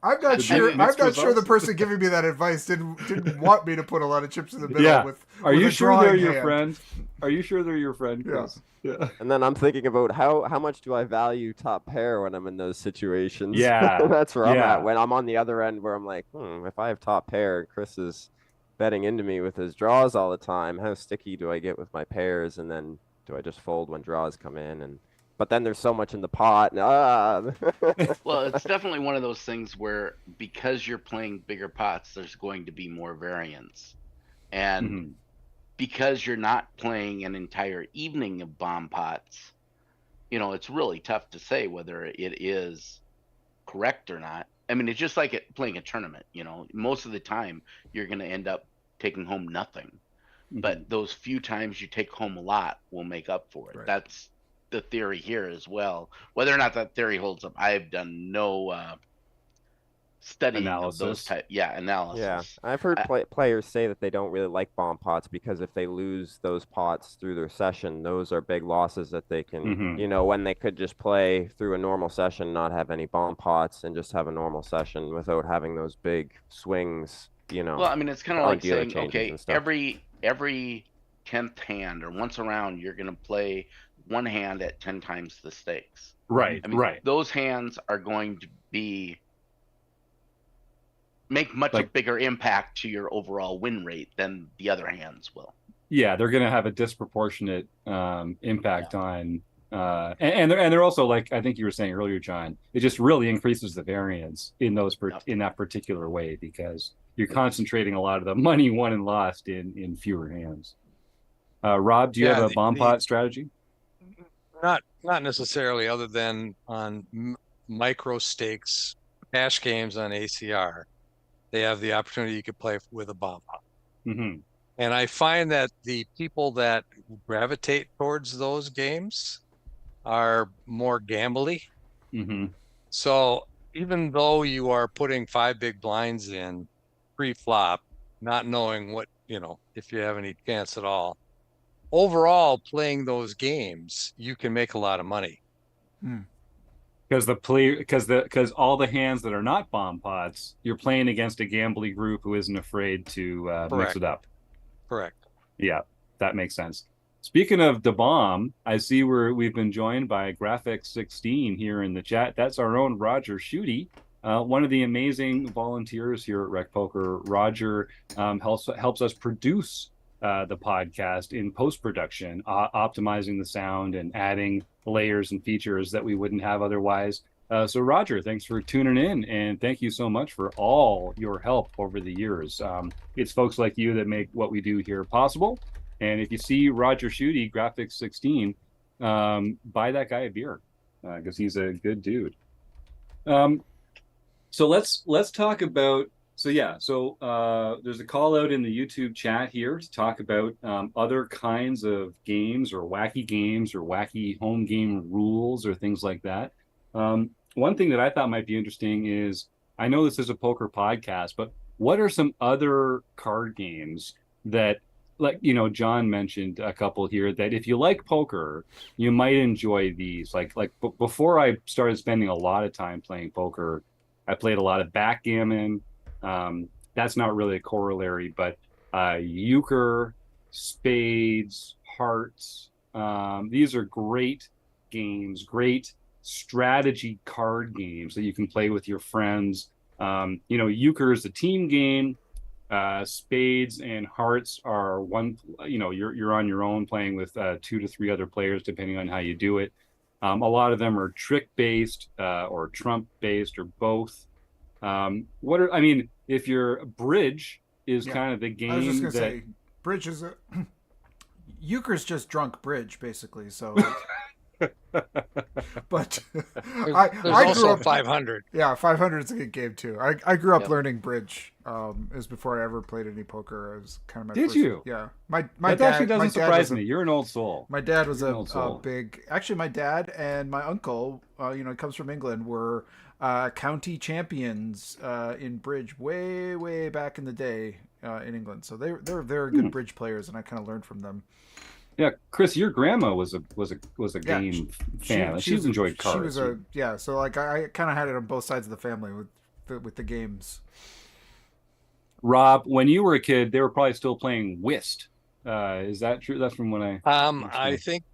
Speaker 4: I'm not sure. I'm not sure the person giving me that advice didn't want me to put a lot of chips in the middle.
Speaker 2: Yeah.
Speaker 4: Are
Speaker 2: you sure they're your
Speaker 4: hand.
Speaker 2: friend? Are you sure they're your friend, Chris? Yeah.
Speaker 3: And then I'm thinking about how much do I value top pair when I'm in those situations?
Speaker 2: Yeah.
Speaker 3: That's where I'm at. When I'm on the other end where I'm like, if I have top pair and Chris is betting into me with his draws all the time, how sticky do I get with my pairs? And then do I just fold when draws come in? But then there's so much in the pot.
Speaker 5: Well, it's definitely one of those things where because you're playing bigger pots, there's going to be more variance. And
Speaker 2: Mhm.
Speaker 5: because you're not playing an entire evening of bomb pots, it's really tough to say whether it is correct or not. I mean, it's just like playing a tournament. Most of the time you're going to end up taking home nothing, but
Speaker 2: Mhm.
Speaker 5: those few times you take home a lot will make up for it.
Speaker 4: Right.
Speaker 5: That's the theory here as well. Whether or not that theory holds up, I've done no studying of those
Speaker 2: Analysis.
Speaker 3: Yeah,
Speaker 5: analysis.
Speaker 3: I've heard
Speaker 5: I,
Speaker 3: players say that they don't really like bomb pots because if they lose those pots through their session, those are big losses that they can,
Speaker 2: Mhm.
Speaker 3: when they could just play through a normal session, not have any bomb pots, and just have a normal session without having those big swings,
Speaker 5: well, I mean, it's kind of
Speaker 3: on
Speaker 5: like
Speaker 3: dealer
Speaker 5: saying,
Speaker 3: changes
Speaker 5: okay,
Speaker 3: and stuff.
Speaker 5: every 10th hand or once around, you're going to play one hand at 10 times the stakes.
Speaker 2: Right.
Speaker 5: I mean,
Speaker 2: Right.
Speaker 5: those hands are going to make much a
Speaker 2: Like,
Speaker 5: bigger impact to your overall win rate than the other hands will.
Speaker 2: yeah, they're going to have a disproportionate impact on and they're also, like I think you were saying earlier, John, it just really increases the variance in
Speaker 5: Yep.
Speaker 2: in that particular way because you're concentrating a lot of the money won and lost in fewer hands. Rob, do you have
Speaker 6: Yeah,
Speaker 2: a bomb pot strategy?
Speaker 6: not necessarily, other than on micro stakes cash games on ACR. They have the opportunity you could play with a bomb pot.
Speaker 2: Mm-hmm.
Speaker 6: And I find that the people that gravitate towards those games are more gambly.
Speaker 2: Mm-hmm.
Speaker 6: So even though you are putting 5 big blinds in pre-flop, not knowing what, if you have any chance at all, overall playing those games, you can make a lot of money.
Speaker 2: Because all the hands that are not bomb pots, you're playing against a gambly group who isn't afraid to mix
Speaker 6: Correct.
Speaker 2: it up.
Speaker 6: Correct.
Speaker 2: Yeah, that makes sense. Speaking of the bomb, I see we've been joined by Graphics 16 here in the chat. That's our own Roger Schutte, one of the amazing volunteers here at RecPoker. Roger helps us produce the podcast in post-production, optimizing the sound and adding layers and features that we wouldn't have otherwise. So Roger, thanks for tuning in, and thank you so much for all your help over the years. It's folks like you that make what we do here possible. And if you see Roger Schutte, Graphics 16, buy that guy a beer because he's a good dude. So let's talk about. So there's a call out in the YouTube chat here to talk about other kinds of games or wacky home game rules or things like that. One thing that I thought might be interesting is I know this is a poker podcast, but what are some other card games that, like, John mentioned a couple here, that if you like poker, you might enjoy these. Before I started spending a lot of time playing poker, I played a lot of backgammon. That's not really a corollary, but euchre, spades, hearts. These are great games, great strategy card games that you can play with your friends. Euchre is a team game. Spades and hearts are one. You're on your own playing with 2 to 3 other players, depending on how you do it. A lot of them are trick based or trump based or both. If your bridge is kind of the
Speaker 4: I was just
Speaker 2: game
Speaker 4: gonna
Speaker 2: that
Speaker 4: say, bridge is a euchre's just drunk bridge, basically. So, but
Speaker 6: There's
Speaker 4: I grew
Speaker 6: also
Speaker 4: up
Speaker 6: 500.
Speaker 4: Yeah, 500 is a good game too. I grew up
Speaker 5: Yep.
Speaker 4: learning bridge. It was before I ever played any poker. It was kind of my
Speaker 2: Did
Speaker 4: first.
Speaker 2: you?
Speaker 4: Yeah, my
Speaker 2: that
Speaker 4: dad
Speaker 2: actually
Speaker 4: my
Speaker 2: doesn't
Speaker 4: dad
Speaker 2: surprise
Speaker 4: was
Speaker 2: me. You're an old soul.
Speaker 4: My dad was
Speaker 2: You're an old
Speaker 4: a
Speaker 2: soul.
Speaker 4: big. Actually, my dad and my uncle, he comes from England, were county champions in bridge way back in the day in England. So they're very good bridge players, and I kind of learned from them.
Speaker 2: Yeah, Chris, your grandma was a
Speaker 4: Yeah,
Speaker 2: game fan. She's enjoyed cards.
Speaker 4: She was so like I kind of had it on both sides of the family with the games.
Speaker 2: Rob, when you were a kid, they were probably still playing whist. Is that true? That's from when I.
Speaker 6: I think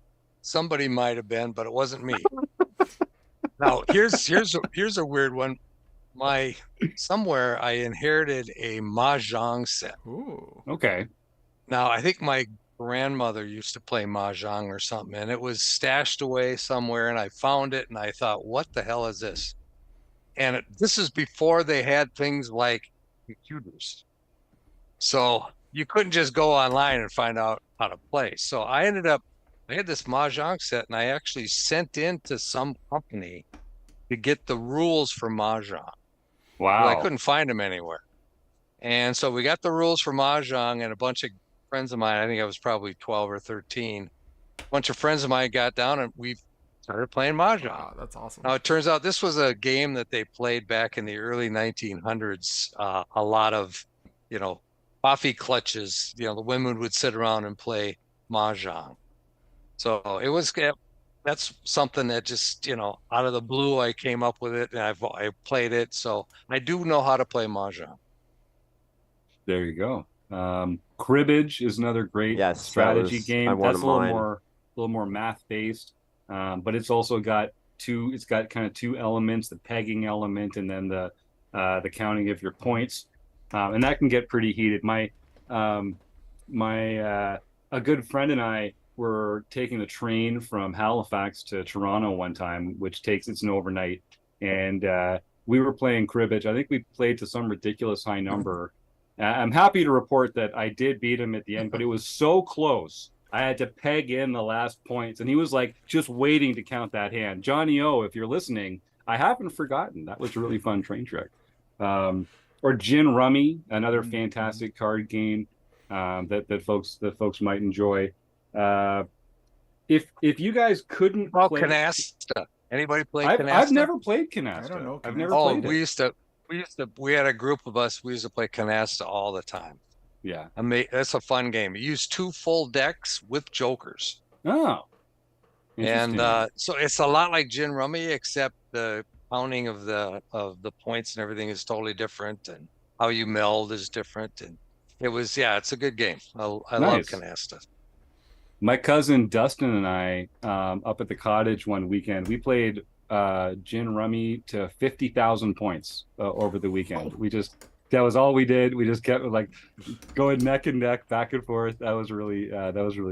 Speaker 6: somebody might have been, but it wasn't me. Now, here's a weird one. Somewhere I inherited a mahjong set.
Speaker 4: Ooh.
Speaker 2: Okay.
Speaker 6: Now, I think my grandmother used to play mahjong or something, and it was stashed away somewhere, and I found it, and I thought, what the hell is this? And this is before they had things like computers. So you couldn't just go online and find out how to play. So I had this Mahjong set, and I actually sent in to some company to get the rules for Mahjong. Well, I
Speaker 2: Wow.
Speaker 6: couldn't find them anywhere. And so we got the rules for Mahjong, and a bunch of friends of mine, I think I was probably 12 or 13, a bunch of friends of mine got down and we started playing Mahjong.
Speaker 4: Wow, that's awesome.
Speaker 6: Now, it turns out this was a game that they played back in the early 1900s. A lot of, coffee clutches, the women would sit around and play Mahjong. So that's something that just, out of the blue, I came up with it and I played it. So I do know how to play Mahjong.
Speaker 2: There you go. Cribbage is another great
Speaker 3: Yes,
Speaker 2: strategy game.
Speaker 3: one
Speaker 2: That's
Speaker 3: of mine.
Speaker 2: a little more math based, but it's also got it's got kind of two elements: the pegging element and then the counting of your points, and that can get pretty heated. A good friend and I were taking the train from Halifax to Toronto one time, which it's an overnight, and we were playing cribbage. I think we played to some ridiculous high number. I'm happy to report that I did beat him at the end, but it was so close. I had to peg in the last points, and he was like just waiting to count that hand. Johnny O, if you're listening, I haven't forgotten. That was a really fun train trick. Or Gin Rummy, another fantastic card game that folks might enjoy. If you guys couldn't
Speaker 6: play
Speaker 2: Canasta.
Speaker 6: Anybody play Canasta?
Speaker 2: I've never played Canasta.
Speaker 4: I don't know.
Speaker 2: I've never
Speaker 6: Oh,
Speaker 2: played it.
Speaker 6: we had a group of us. We used to play Canasta all the time.
Speaker 2: Yeah.
Speaker 6: That's a fun game. You use 2 full decks with jokers.
Speaker 2: Oh.
Speaker 6: And so it's a lot like Gin Rummy, except the counting of the points and everything is totally different, and how you meld is different. And it's a good game. I love Canasta.
Speaker 2: My cousin Dustin and I, up at the cottage one weekend, we played Gin Rummy to 50,000 points over the weekend. That was all we did. We just kept like going neck and neck, back and forth. That was really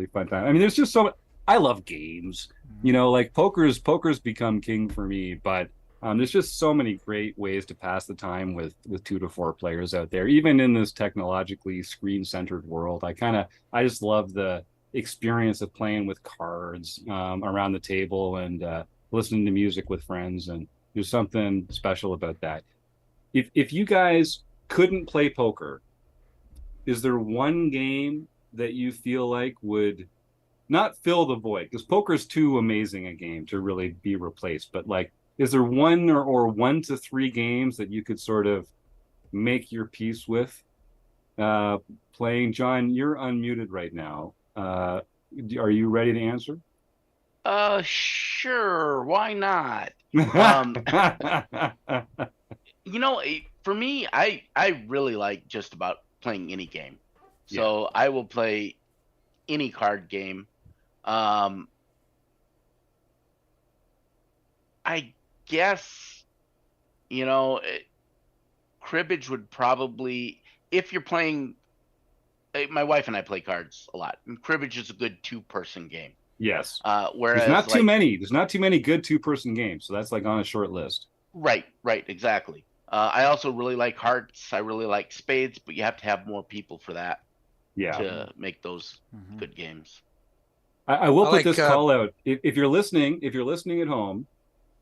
Speaker 2: fun time. I mean, there's just so much. I love games, like poker's become king for me, but there's just so many great ways to pass the time with 2 to 4 players out there, even in this technologically screen-centered world. I just love the experience of playing with cards around the table and listening to music with friends, and there's something special about that. If you guys couldn't play poker, is there one game that you feel like would not fill the void? Because poker is too amazing a game to really be replaced, but like, is there one or 1 to 3 games that you could sort of make your peace with playing? John, you're unmuted right now. Are you ready to answer?
Speaker 5: Sure. Why not? For me, I really like just about playing any game. So I will play any card game. I guess, cribbage would probably, if you're playing, my wife and I play cards a lot, and cribbage is a good 2-person game.
Speaker 2: Yes.
Speaker 5: Whereas
Speaker 2: there's not too many. There's not too many good 2-person games, so that's like on a short list.
Speaker 5: Right, exactly. I also really like hearts. I really like spades, but you have to have more people for that.
Speaker 2: Yeah.
Speaker 5: To make those good games.
Speaker 2: I will put this call out. If you're listening at home,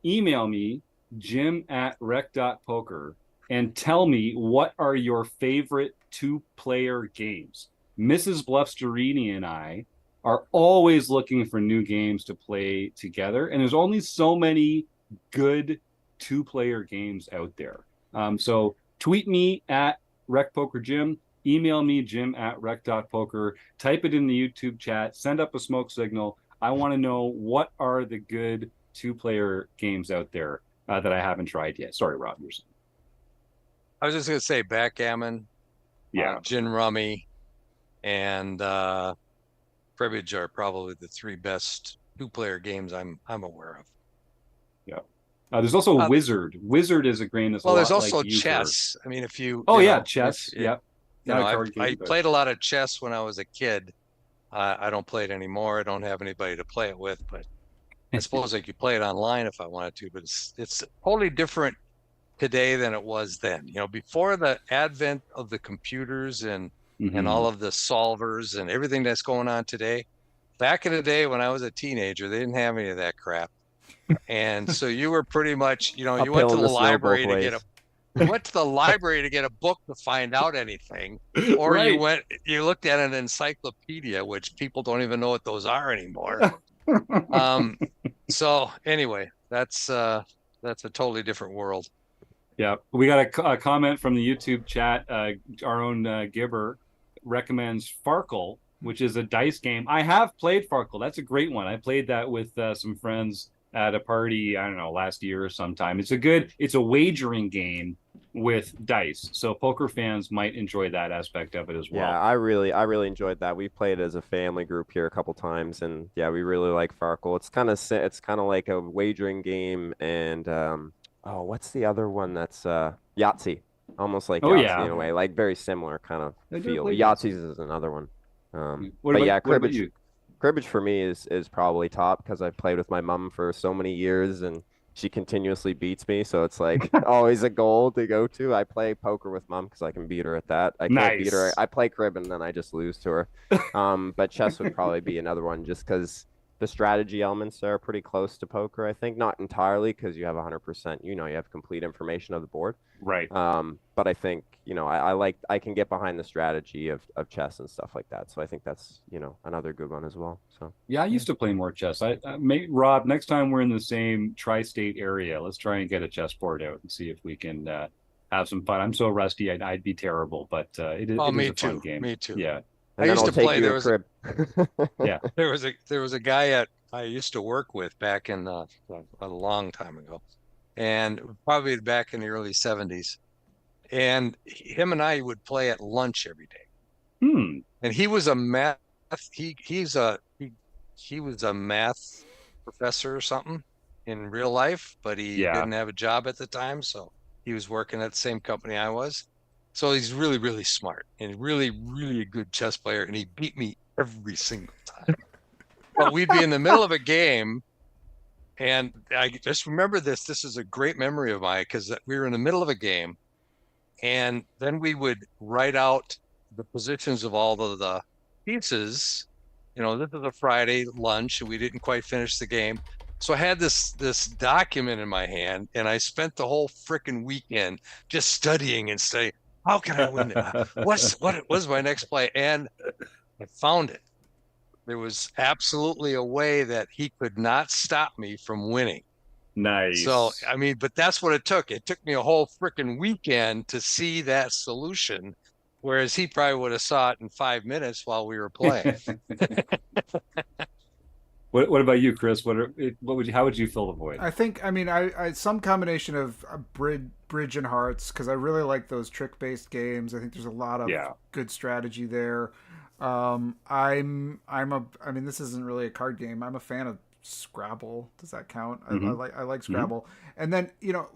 Speaker 2: email me, jim@rec.poker, and tell me what are your favorite 2-player games. Mrs. Bluffsterini and I are always looking for new games to play together, and there's only so many good 2-player games out there. So tweet me at RecPokerJim, email me, jim@rec.poker, type it in the YouTube chat, send up a smoke signal. I want to know what are the good 2-player games out there that I haven't tried yet. Sorry, Rob, you're saying.
Speaker 6: I was just going to say backgammon, Gin Rummy, and cribbage are probably the 3 best 2-player games I'm aware of.
Speaker 2: Yeah. There's also Wizard. Wizard is a game that's
Speaker 6: there's also chess. I mean, if you
Speaker 2: chess.
Speaker 6: I played a lot of chess when I was a kid. I don't play it anymore. I don't have anybody to play it with, but I suppose I could play it online if I wanted to. But it's totally different today than it was then. Before the advent of the computers and and all of the solvers and everything that's going on today. Back in the day when I was a teenager, they didn't have any of that crap. And so you were pretty much, you went
Speaker 3: Uphill
Speaker 6: to
Speaker 3: in
Speaker 6: the
Speaker 3: the snow both
Speaker 6: library to get
Speaker 3: ways.
Speaker 6: you went to the library to get a book to find out anything, or
Speaker 2: Right.
Speaker 6: you looked at an encyclopedia, which people don't even know what those are anymore. So anyway, that's a totally different world.
Speaker 2: Yeah, we got a comment from the YouTube chat. Our own Gibber recommends Farkle, which is a dice game. I have played Farkle. That's a great one. I played that with some friends at a party, I don't know, last year or sometime. It's a wagering game with dice. So poker fans might enjoy that aspect of it as well.
Speaker 3: Yeah, I really enjoyed that. We played as a family group here a couple times, and yeah, we really like Farkle. It's kind of like a wagering game, and oh, what's the other one that's Yahtzee? Almost like
Speaker 2: Oh,
Speaker 3: Yahtzee
Speaker 2: yeah.
Speaker 3: in a way, like very similar kind of
Speaker 2: I never
Speaker 3: feel.
Speaker 2: played
Speaker 3: Yahtzee's is another one.
Speaker 2: What
Speaker 3: But
Speaker 2: about,
Speaker 3: yeah,
Speaker 2: what about
Speaker 3: cribbage.
Speaker 2: you?
Speaker 3: Cribbage for me is probably top because I've played with my mom for so many years and she continuously beats me. So it's like always a goal to go to. I play poker with mom because I can beat her at that. I can't beat her.
Speaker 2: Nice.
Speaker 3: I play crib and then I just lose to her. But chess would probably be another one just because the strategy elements are pretty close to poker. I think not entirely because you have 100%. You have complete information of the board.
Speaker 2: Right.
Speaker 3: But I think, I can get behind the strategy of chess and stuff like that. So I think that's, another good one as well. So
Speaker 2: Yeah, I used to play more chess. Rob, next time we're in the same tri-state area, let's try and get a chessboard out and see if we can have some fun. I'm so rusty, I'd be terrible, but it is a fun game.
Speaker 6: Me too.
Speaker 2: Yeah.
Speaker 3: and
Speaker 6: I
Speaker 3: then
Speaker 6: used
Speaker 3: I'll
Speaker 6: to
Speaker 3: take
Speaker 6: play.
Speaker 3: you
Speaker 6: There
Speaker 3: a
Speaker 6: was a
Speaker 3: crib.
Speaker 2: Yeah.
Speaker 6: there was a guy I used to work with back in a long time ago, and probably back in the early 70s. And him and I would play at lunch every day. And he was a math he was a math professor or something in real life, but he didn't have a job at the time, so he was working at the same company I was. So he's really, really smart and really, really a good chess player, and he beat me every single time. But we'd be in the middle of a game, and I just remember this. This is a great memory of mine because we were in the middle of a game, and then we would write out the positions of all of the pieces. This is a Friday lunch, and we didn't quite finish the game. So I had this document in my hand, and I spent the whole freaking weekend just studying and saying, how can I win it? What was my next play? And I found it. There was absolutely a way that he could not stop me from winning.
Speaker 2: Nice.
Speaker 6: So, but that's what it took. It took me a whole freaking weekend to see that solution, whereas he probably would have saw it in 5 minutes while we were playing.
Speaker 2: What about you, Chris? How would you fill the void?
Speaker 4: I think, I some combination of bridge and hearts, because I really like those trick-based games. I think there's a lot of good strategy there. This isn't really a card game. I'm a fan of Scrabble. Does that count? I like Scrabble. And then,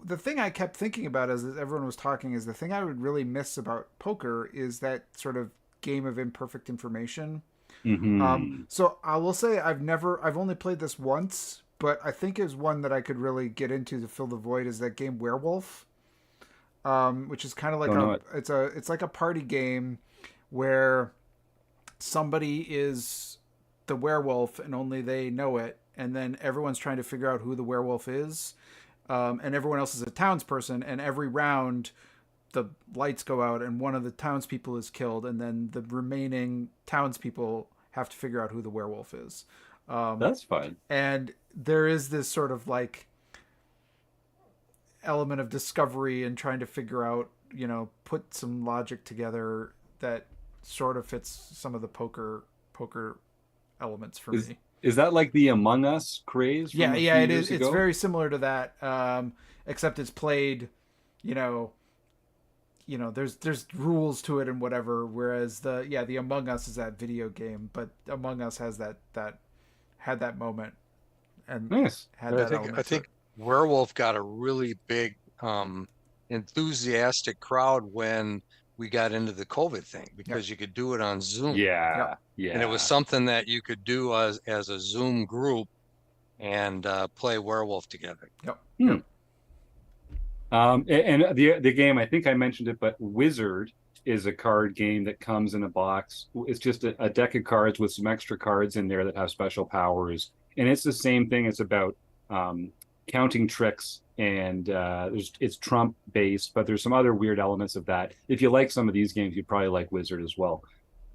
Speaker 4: the thing I kept thinking about as everyone was talking is the thing I would really miss about poker is that sort of game of imperfect information. So I will say I've only played this once, but I think is one that I could really get into to fill the void is that game Werewolf, which is kind of like it's like a party game where somebody is the werewolf and only they know it, and then everyone's trying to figure out who the werewolf is, and everyone else is a townsperson, and every round the lights go out and one of the townspeople is killed, and then the remaining townspeople have to figure out who the werewolf is.
Speaker 2: That's fun.
Speaker 4: And there is this sort of like element of discovery and trying to figure out, put some logic together that sort of fits some of the poker elements for me.
Speaker 2: Is that like the Among Us craze?
Speaker 4: Yeah, it is. It's very similar to that, except it's played, there's rules to it and whatever. Whereas the Among Us is that video game, but Among Us has had that moment and
Speaker 2: nice.
Speaker 6: I think Werewolf got a really big, enthusiastic crowd when we got into the COVID thing because you could do it on Zoom.
Speaker 2: Yeah.
Speaker 6: And it was something that you could do as a Zoom group and play Werewolf together.
Speaker 4: Yep.
Speaker 2: And the game, I think I mentioned it, but Wizard is a card game that comes in a box. It's just a deck of cards with some extra cards in there that have special powers, and it's the same thing. It's about counting tricks, and it's Trump based, but there's some other weird elements of that. If you like some of these games, you'd probably like Wizard as well.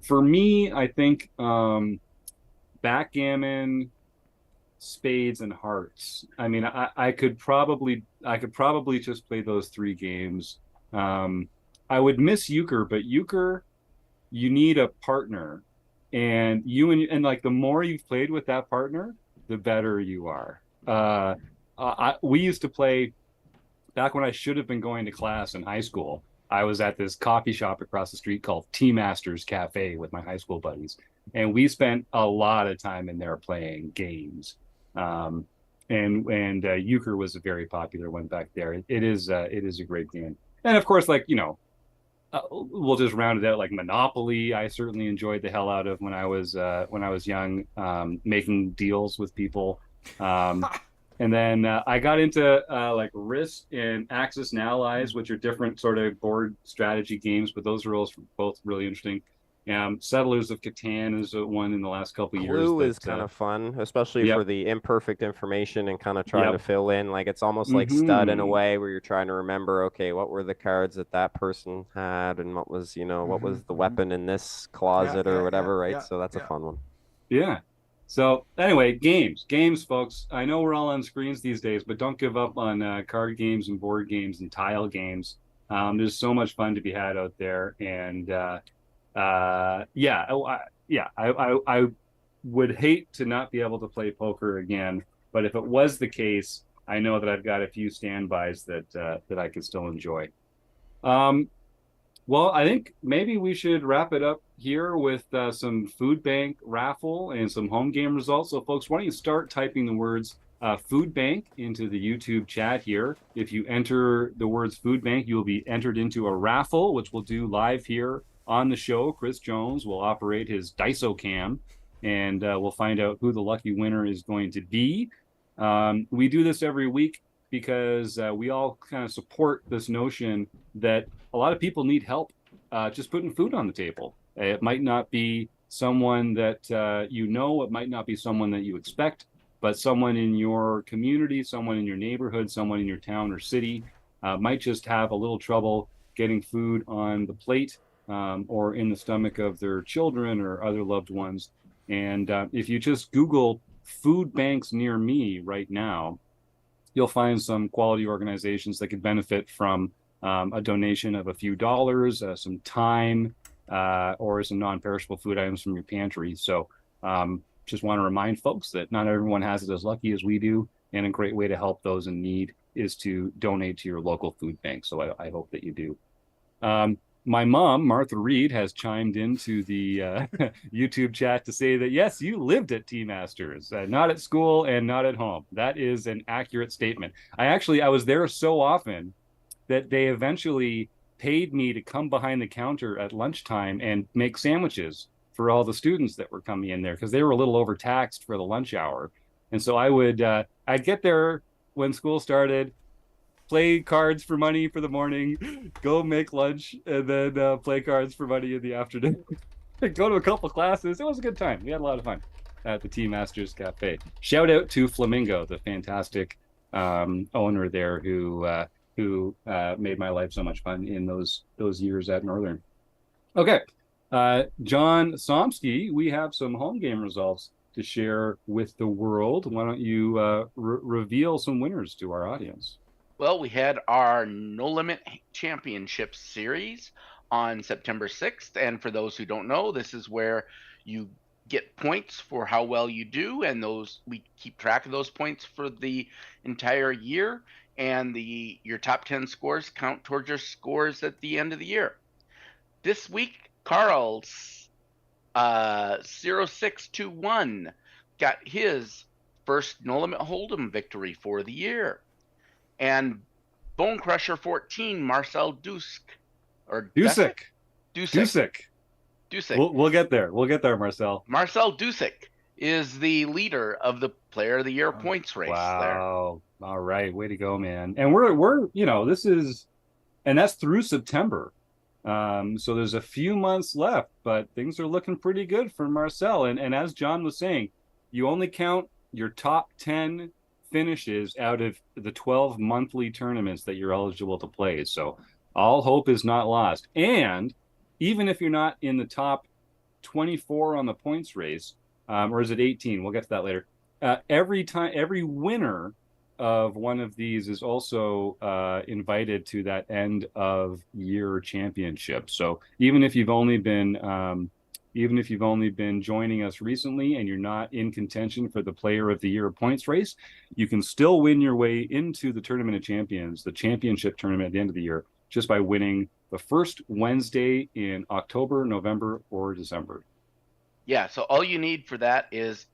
Speaker 2: For me, I think backgammon, spades, and hearts. I mean, I could probably just play those three games. I would miss euchre, but euchre, you need a partner, and like the more you've played with that partner, the better you are. We used to play back when I should have been going to class in high school. I was at this coffee shop across the street called Tea Masters Cafe with my high school buddies, and we spent a lot of time in there playing games. And euchre was a very popular one back there. It is a great game, and of course, like, we'll just round it out. Like Monopoly, I certainly enjoyed the hell out of when I was young, making deals with people. And then I got into like Risk and Axis and Allies, which are different sort of board strategy games, but those are both really interesting. Settlers of Catan is one in the last couple of years.
Speaker 3: Clue is kind of fun, especially for the imperfect information and kind of trying to fill in. Like it's almost like stud in a way, where you're trying to remember, okay, what were the cards that person had, and what was, what was the weapon in this closet or whatever, right? So that's a fun one.
Speaker 2: Yeah. So anyway, games, folks. I know we're all on screens these days, but don't give up on card games and board games and tile games. There's so much fun to be had out there, and I would hate to not be able to play poker again, but if it was the case, I know that I've got a few standbys that I could still enjoy. Well, I think maybe we should wrap it up here with some food bank raffle and some home game results. So folks, why don't you start typing the words food bank into the YouTube chat here. If you enter the words food bank, you will be entered into a raffle, which we'll do live here on the show. Chris Jones will operate his Daiso cam, and we'll find out who the lucky winner is going to be. We do this every week because we all kind of support this notion that a lot of people need help just putting food on the table. It might not be someone that it might not be someone that you expect, but someone in your community, someone in your neighborhood, someone in your town or city might just have a little trouble getting food on the plate or in the stomach of their children or other loved ones. And if you just Google food banks near me right now, you'll find some quality organizations that could benefit from a donation of a few dollars, some time, or some non-perishable food items from your pantry. So just want to remind folks that not everyone has it as lucky as we do, and a great way to help those in need is to donate to your local food bank. So I hope that you do. My mom, Martha Reed, has chimed into the YouTube chat to say that, yes, you lived at Tea Masters, not at school and not at home. That is an accurate statement. I was there so often that they eventually paid me to come behind the counter at lunchtime and make sandwiches for all the students that were coming in there, because they were a little overtaxed for the lunch hour. And so I'd get there when school started, play cards for money for the morning, go make lunch, and then play cards for money in the afternoon. Go to a couple classes. It was a good time. We had a lot of fun at the Tea Masters Cafe. Shout out to Flamingo, the fantastic owner there who made my life so much fun in those years at Northern. Okay, John Somsky, we have some home game results to share with the world. Why don't you reveal some winners to our audience?
Speaker 5: Well, we had our No Limit Championship Series on September 6th. And for those who don't know, this is where you get points for how well you do. And we keep track of those points for the entire year. And your top 10 scores count towards your scores at the end of the year. This week, Carl's 0621 got his first No Limit Hold'em victory for the year. And Bone Crusher 14, Marcel Dusk.
Speaker 2: Dusick.
Speaker 5: Dusick.
Speaker 2: We'll get there. We'll get there, Marcel.
Speaker 5: Marcel Dusick is the leader of the Player of the Year points race there.
Speaker 2: Wow. All right. Way to go, man. And we're this is, and that's through September. So there's a few months left, but things are looking pretty good for Marcel. And as John was saying, you only count your top 10 finishes out of the 12 monthly tournaments that you're eligible to play. So all hope is not lost. And even if you're not in the top 24 on the points race, or is it 18? We'll get to that later. Every winner of one of these is also invited to that end of year championship. So even if you've only been joining us recently and you're not in contention for the player of the year points race, you can still win your way into the Tournament of Champions, the championship tournament at the end of the year, just by winning the first Wednesday in October, November, or December.
Speaker 5: Yeah, so all you need for that is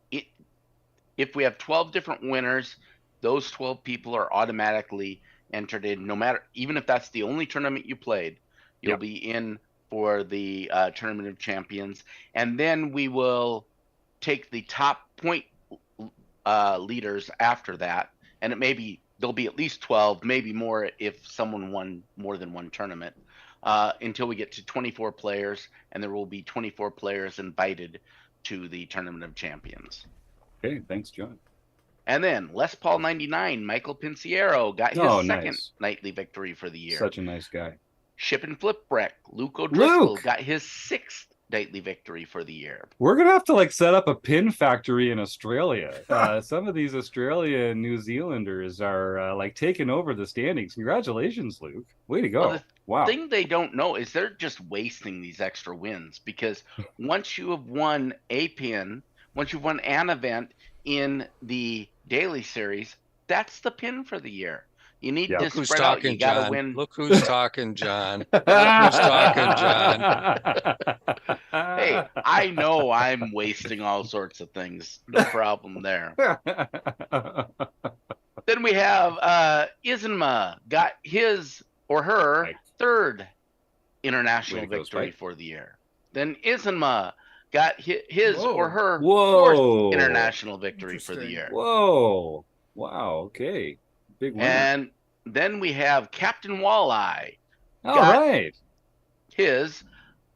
Speaker 5: if we have 12 different winners, those 12 people are automatically entered in, no matter, even if that's the only tournament you played, you'll be in for the Tournament of Champions. And then we will take the top point leaders after that. And there'll be at least 12, maybe more if someone won more than one tournament, until we get to 24 players. And there will be 24 players invited to the Tournament of Champions.
Speaker 2: Okay, thanks, John.
Speaker 5: And then Les Paul 99, Michael Pinciero got his second nightly victory for the year.
Speaker 2: Such a nice guy.
Speaker 5: Ship and Flip Wreck, Luke O'Driscoll got his 6th nightly victory for the year.
Speaker 2: We're gonna have to set up a pin factory in Australia. Some of these Australian New Zealanders are taking over the standings. Congratulations, Luke. Way to go.
Speaker 5: Well,
Speaker 2: wow.
Speaker 5: The thing they don't know is they're just wasting these extra wins, because once you have won a pin, once you've won an event in the daily series, that's the pin for the year. You need to spread out. You got to win.
Speaker 6: Look who's talking, John. Look who's talking, John.
Speaker 5: Hey, I know I'm wasting all sorts of things. No problem there. Then we have Isma got his or her third international victory for the year. Then Isma got his or her fourth international victory for the year.
Speaker 2: Whoa. Wow. Okay. Big winner.
Speaker 5: And then we have Captain Walleye.
Speaker 2: All right.
Speaker 5: His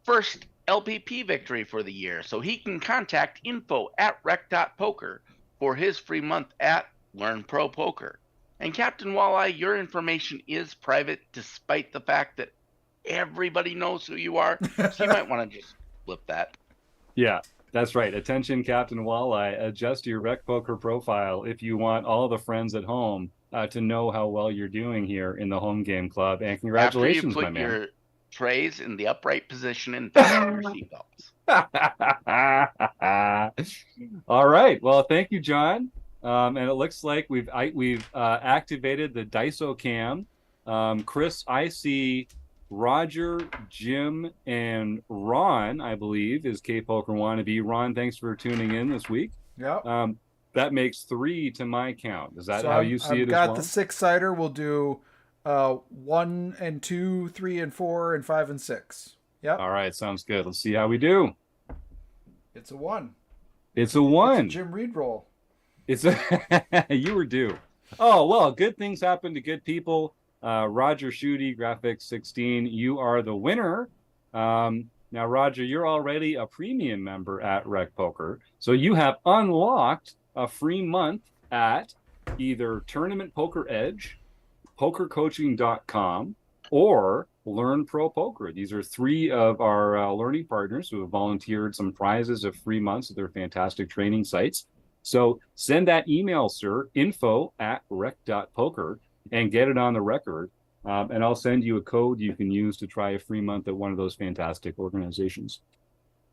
Speaker 5: first LPP victory for the year. So he can contact info@rec.poker for his free month at Learn Pro Poker. And Captain Walleye, your information is private despite the fact that everybody knows who you are. So you might want to just flip that.
Speaker 2: Yeah, that's right. Attention, Captain Walleye, adjust your RecPoker profile if you want all the friends at home to know how well you're doing here in the home game club. And congratulations, my man.
Speaker 5: After you put your trays in the upright position and fasten your seatbelts.
Speaker 2: All right. Well, thank you, John. And it looks like we've activated the Daiso cam. Chris, I see Roger, Jim, and Ron, I believe, is K-Poker Wannabe. Ron, thanks for tuning in this week.
Speaker 4: Yeah.
Speaker 2: That makes 3 to my count. Is that how you see it as well?
Speaker 4: I've got the 6-sider. We'll do 1 and 2, 3 and 4, and 5 and 6. Yep.
Speaker 2: All right, sounds good. Let's see how we do.
Speaker 4: It's a 1.
Speaker 2: It's a 1.
Speaker 4: It's a Jim Reed roll.
Speaker 2: It's a you were due. Oh, well, good things happen to good people. Roger Schutte, Graphics 16, you are the winner. Now, Roger, you're already a premium member at RecPoker, so you have unlocked a free month at either Tournament Poker Edge, PokerCoaching.com, or Learn Pro Poker. These are 3 of our learning partners who have volunteered some prizes of free months at their fantastic training sites. So send that email, sir, info@rec.poker, and get it on the record. And I'll send you a code you can use to try a free month at one of those fantastic organizations.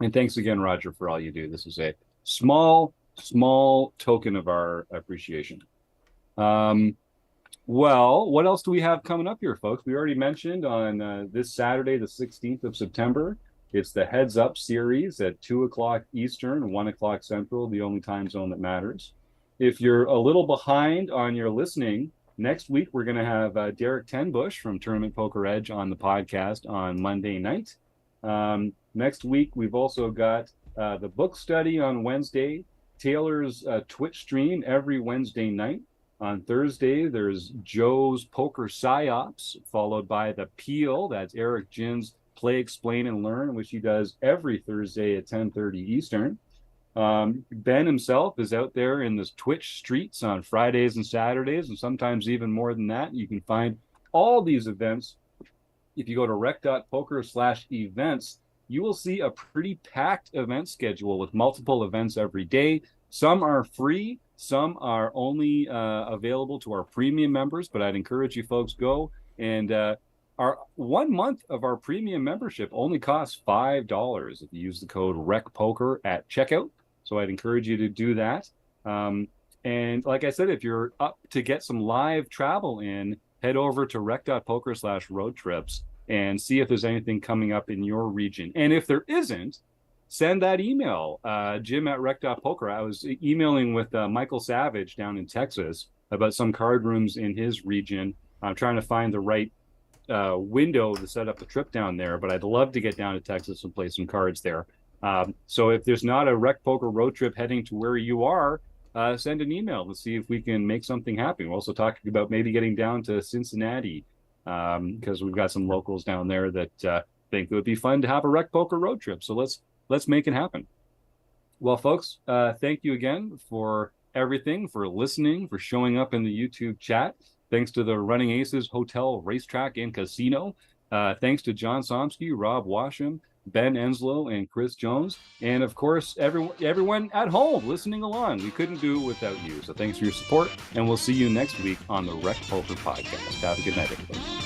Speaker 2: And thanks again, Roger, for all you do. This is a small token of our appreciation. Well, what else do we have coming up here, folks? We already mentioned on this Saturday, the 16th of September, it's the Heads Up series at 2 o'clock Eastern, 1 o'clock Central, the only time zone that matters. If you're a little behind on your listening, next week we're going to have Derek Tenbush from Tournament Poker Edge on the podcast on Monday night. Next week, we've also got the book study on Wednesday, Taylor's Twitch stream every Wednesday night. On Thursday, there's Joe's Poker Psyops, followed by the Peel. That's Eric Jin's Play, Explain, and Learn, which he does every Thursday at 10:30 Eastern. Ben himself is out there in the Twitch streets on Fridays and Saturdays, and sometimes even more than that. You can find all these events. If you go to rec.poker/events, you will see a pretty packed event schedule with multiple events every day. Some are free, some are only available to our premium members, but I'd encourage you folks go. And our 1 month of our premium membership only costs $5 if you use the code RecPoker at checkout. So I'd encourage you to do that. And like I said, if you're up to get some live travel in, head over to rec.poker/road trips and see if there's anything coming up in your region. And if there isn't, send that email, jim@rec.poker. I was emailing with Michael Savage down in Texas about some card rooms in his region. I'm trying to find the right window to set up a trip down there, but I'd love to get down to Texas and play some cards there. So if there's not a Rec Poker road trip heading to where you are, send an email to see if we can make something happen. We're also talking about maybe getting down to Cincinnati because we've got some locals down there that think it would be fun to have a Rec Poker road trip. So let's make it happen. Well, folks, thank you again for everything, for listening, for showing up in the YouTube chat. Thanks to the Running Aces Hotel, Racetrack, and Casino. Thanks to John Somsky, Rob Washam, Ben Enslow, and Chris Jones. And of course, everyone at home listening along. We couldn't do it without you. So thanks for your support, and we'll see you next week on the Rec Poker Podcast. Have a good night, everybody.